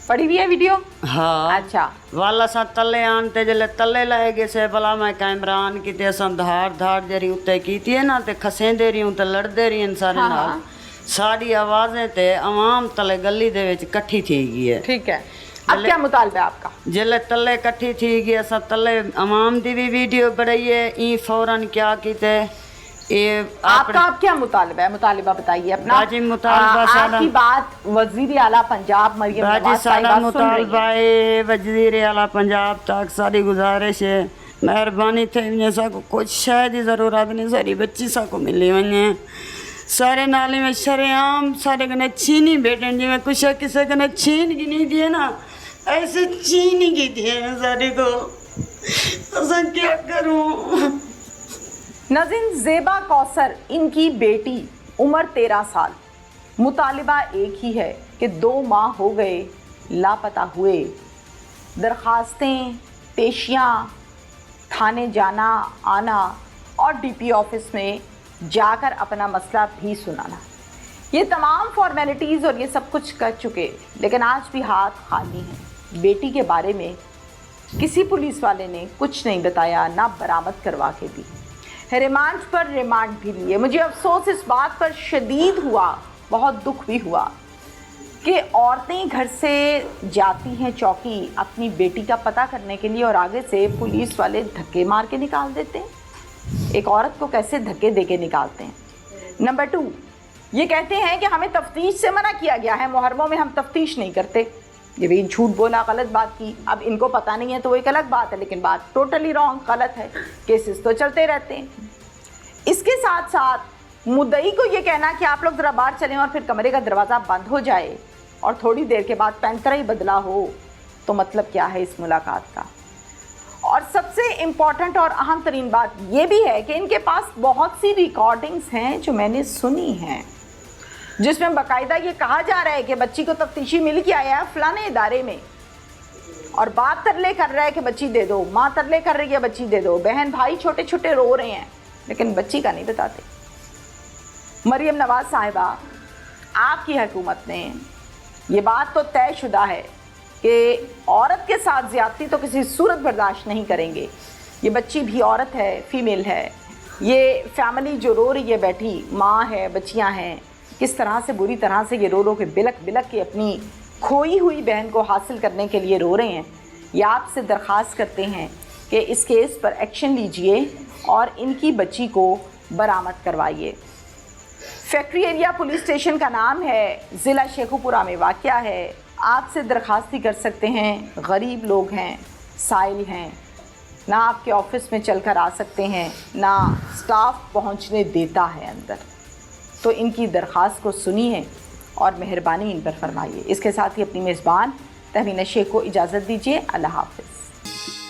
पड़ी हुई है वीडियो? हाँ। अच्छा, वाला सा तले आनते जले तले लाए गए से भला मैं कैमरा आन की ते सन धार धार जरी उत्ते की थी ना ते खसे दे रही हूं ते लड़दे रही सारे हाँ, नाल। हाँ। साड़ी आवाजें ते आवाम तले गली दे विच इकट्ठी थी गई है। ठीक है। अब क्या मुतालबा है आपका? जिले तले कट्ठी थी गई असां तले अवाम दी भी वीडियो बनाई है ई फौरन क्या कीते ये आपका अब क्या मुतालबा है? मुतालबा बताइए अपना। बाजी मुतालबा सारा आपकी बात वजीर आला पंजाब मरियम बाजी नवाज सारा साहिबा सुन रही मुतालबा है। है वजीर आला पंजाब तक सारी गुजारिश है मेहरबानी थे वञे साको कुछ शइ जी ज़रूरत नहीं सारी बच्ची साको मिली वञे सारे नाले में शरेआम सारे कने छीनी बैठन जिवें कुछ किसी कने छीन की नहीं दिए ना ऐसे छीन की दिए ना सारे को असां क्या करूं। नज़ीन ज़ेबा कौसर इनकी बेटी उम्र 13 साल। मुतालिबा एक ही है कि 2 माह हो गए लापता हुए। दरख्वास्तें, पेशियाँ, थाने जाना आना और डीपी ऑफिस में जाकर अपना मसला भी सुनाना, ये तमाम फॉर्मेलिटीज़ और ये सब कुछ कर चुके, लेकिन आज भी हाथ खाली हैं। बेटी के बारे में किसी पुलिस वाले ने कुछ नहीं बताया, ना बरामद करवा के दी। रिमांड पर रिमांड भी लिए। मुझे अफसोस इस बात पर शदीद हुआ, बहुत दुख भी हुआ कि औरतें घर से जाती हैं चौकी अपनी बेटी का पता करने के लिए और आगे से पुलिस वाले धक्के मार के निकाल देते हैं। एक औरत को कैसे धक्के दे के निकालते हैं। नंबर 2, ये कहते हैं कि हमें तफ्तीश से मना किया गया है, मुहर्रमों में हम तफ्तीश नहीं करते। ये भी झूठ बोला, गलत बात की। अब इनको पता नहीं है तो वो एक अलग बात है, लेकिन बात टोटली रॉन्ग, गलत है। केसेस तो चलते रहते हैं। इसके साथ साथ मुद्दई को ये कहना कि आप लोग ज़रा बाहर चलें और फिर कमरे का दरवाज़ा बंद हो जाए और थोड़ी देर के बाद पैंतरा ही बदला हो, तो मतलब क्या है इस मुलाकात का। और सबसे इम्पॉर्टेंट और अहम तरीन बात ये भी है कि इनके पास बहुत सी रिकॉर्डिंग्स हैं जो मैंने सुनी हैं, जिसमें बाकायदा ये कहा जा रहा है कि बच्ची को तफ्तीशी मिल के आया है फलाने इदारे में, और बाप तरले कर रहा है कि बच्ची दे दो, माँ तरले कर रही है बच्ची दे दो, बहन भाई छोटे छोटे रो रहे हैं, लेकिन बच्ची का नहीं बताते। मरियम नवाज साहिबा, आपकी हुकूमत ने ये बात तो तयशुदा है कि औरत के साथ ज़्यादती तो किसी सूरत बर्दाश्त नहीं करेंगे। ये बच्ची भी औरत है, फीमेल है। ये फैमिली जो रो रही है बैठी, माँ है, बच्चियाँ हैं, किस तरह से बुरी तरह से ये रो रो के बिलक बिलक के अपनी खोई हुई बहन को हासिल करने के लिए रो रहे हैं। ये आपसे दरख्वास्त करते हैं कि इस केस पर एक्शन लीजिए और इनकी बच्ची को बरामद करवाइए। फैक्ट्री एरिया पुलिस स्टेशन का नाम है, ज़िला शेखुपुरा में वाक़या है। आपसे दरख्वास्ती कर सकते हैं, गरीब लोग हैं, साइल हैं, ना आपके ऑफिस में चलकर आ सकते हैं, ना स्टाफ पहुंचने देता है अंदर। तो इनकी दरख्वास्त को सुनिए और मेहरबानी इन पर फरमाइए। इसके साथ ही अपनी मेज़बान तहमीना शेख को इजाज़त दीजिए। अल्लाह हाफ़िज़।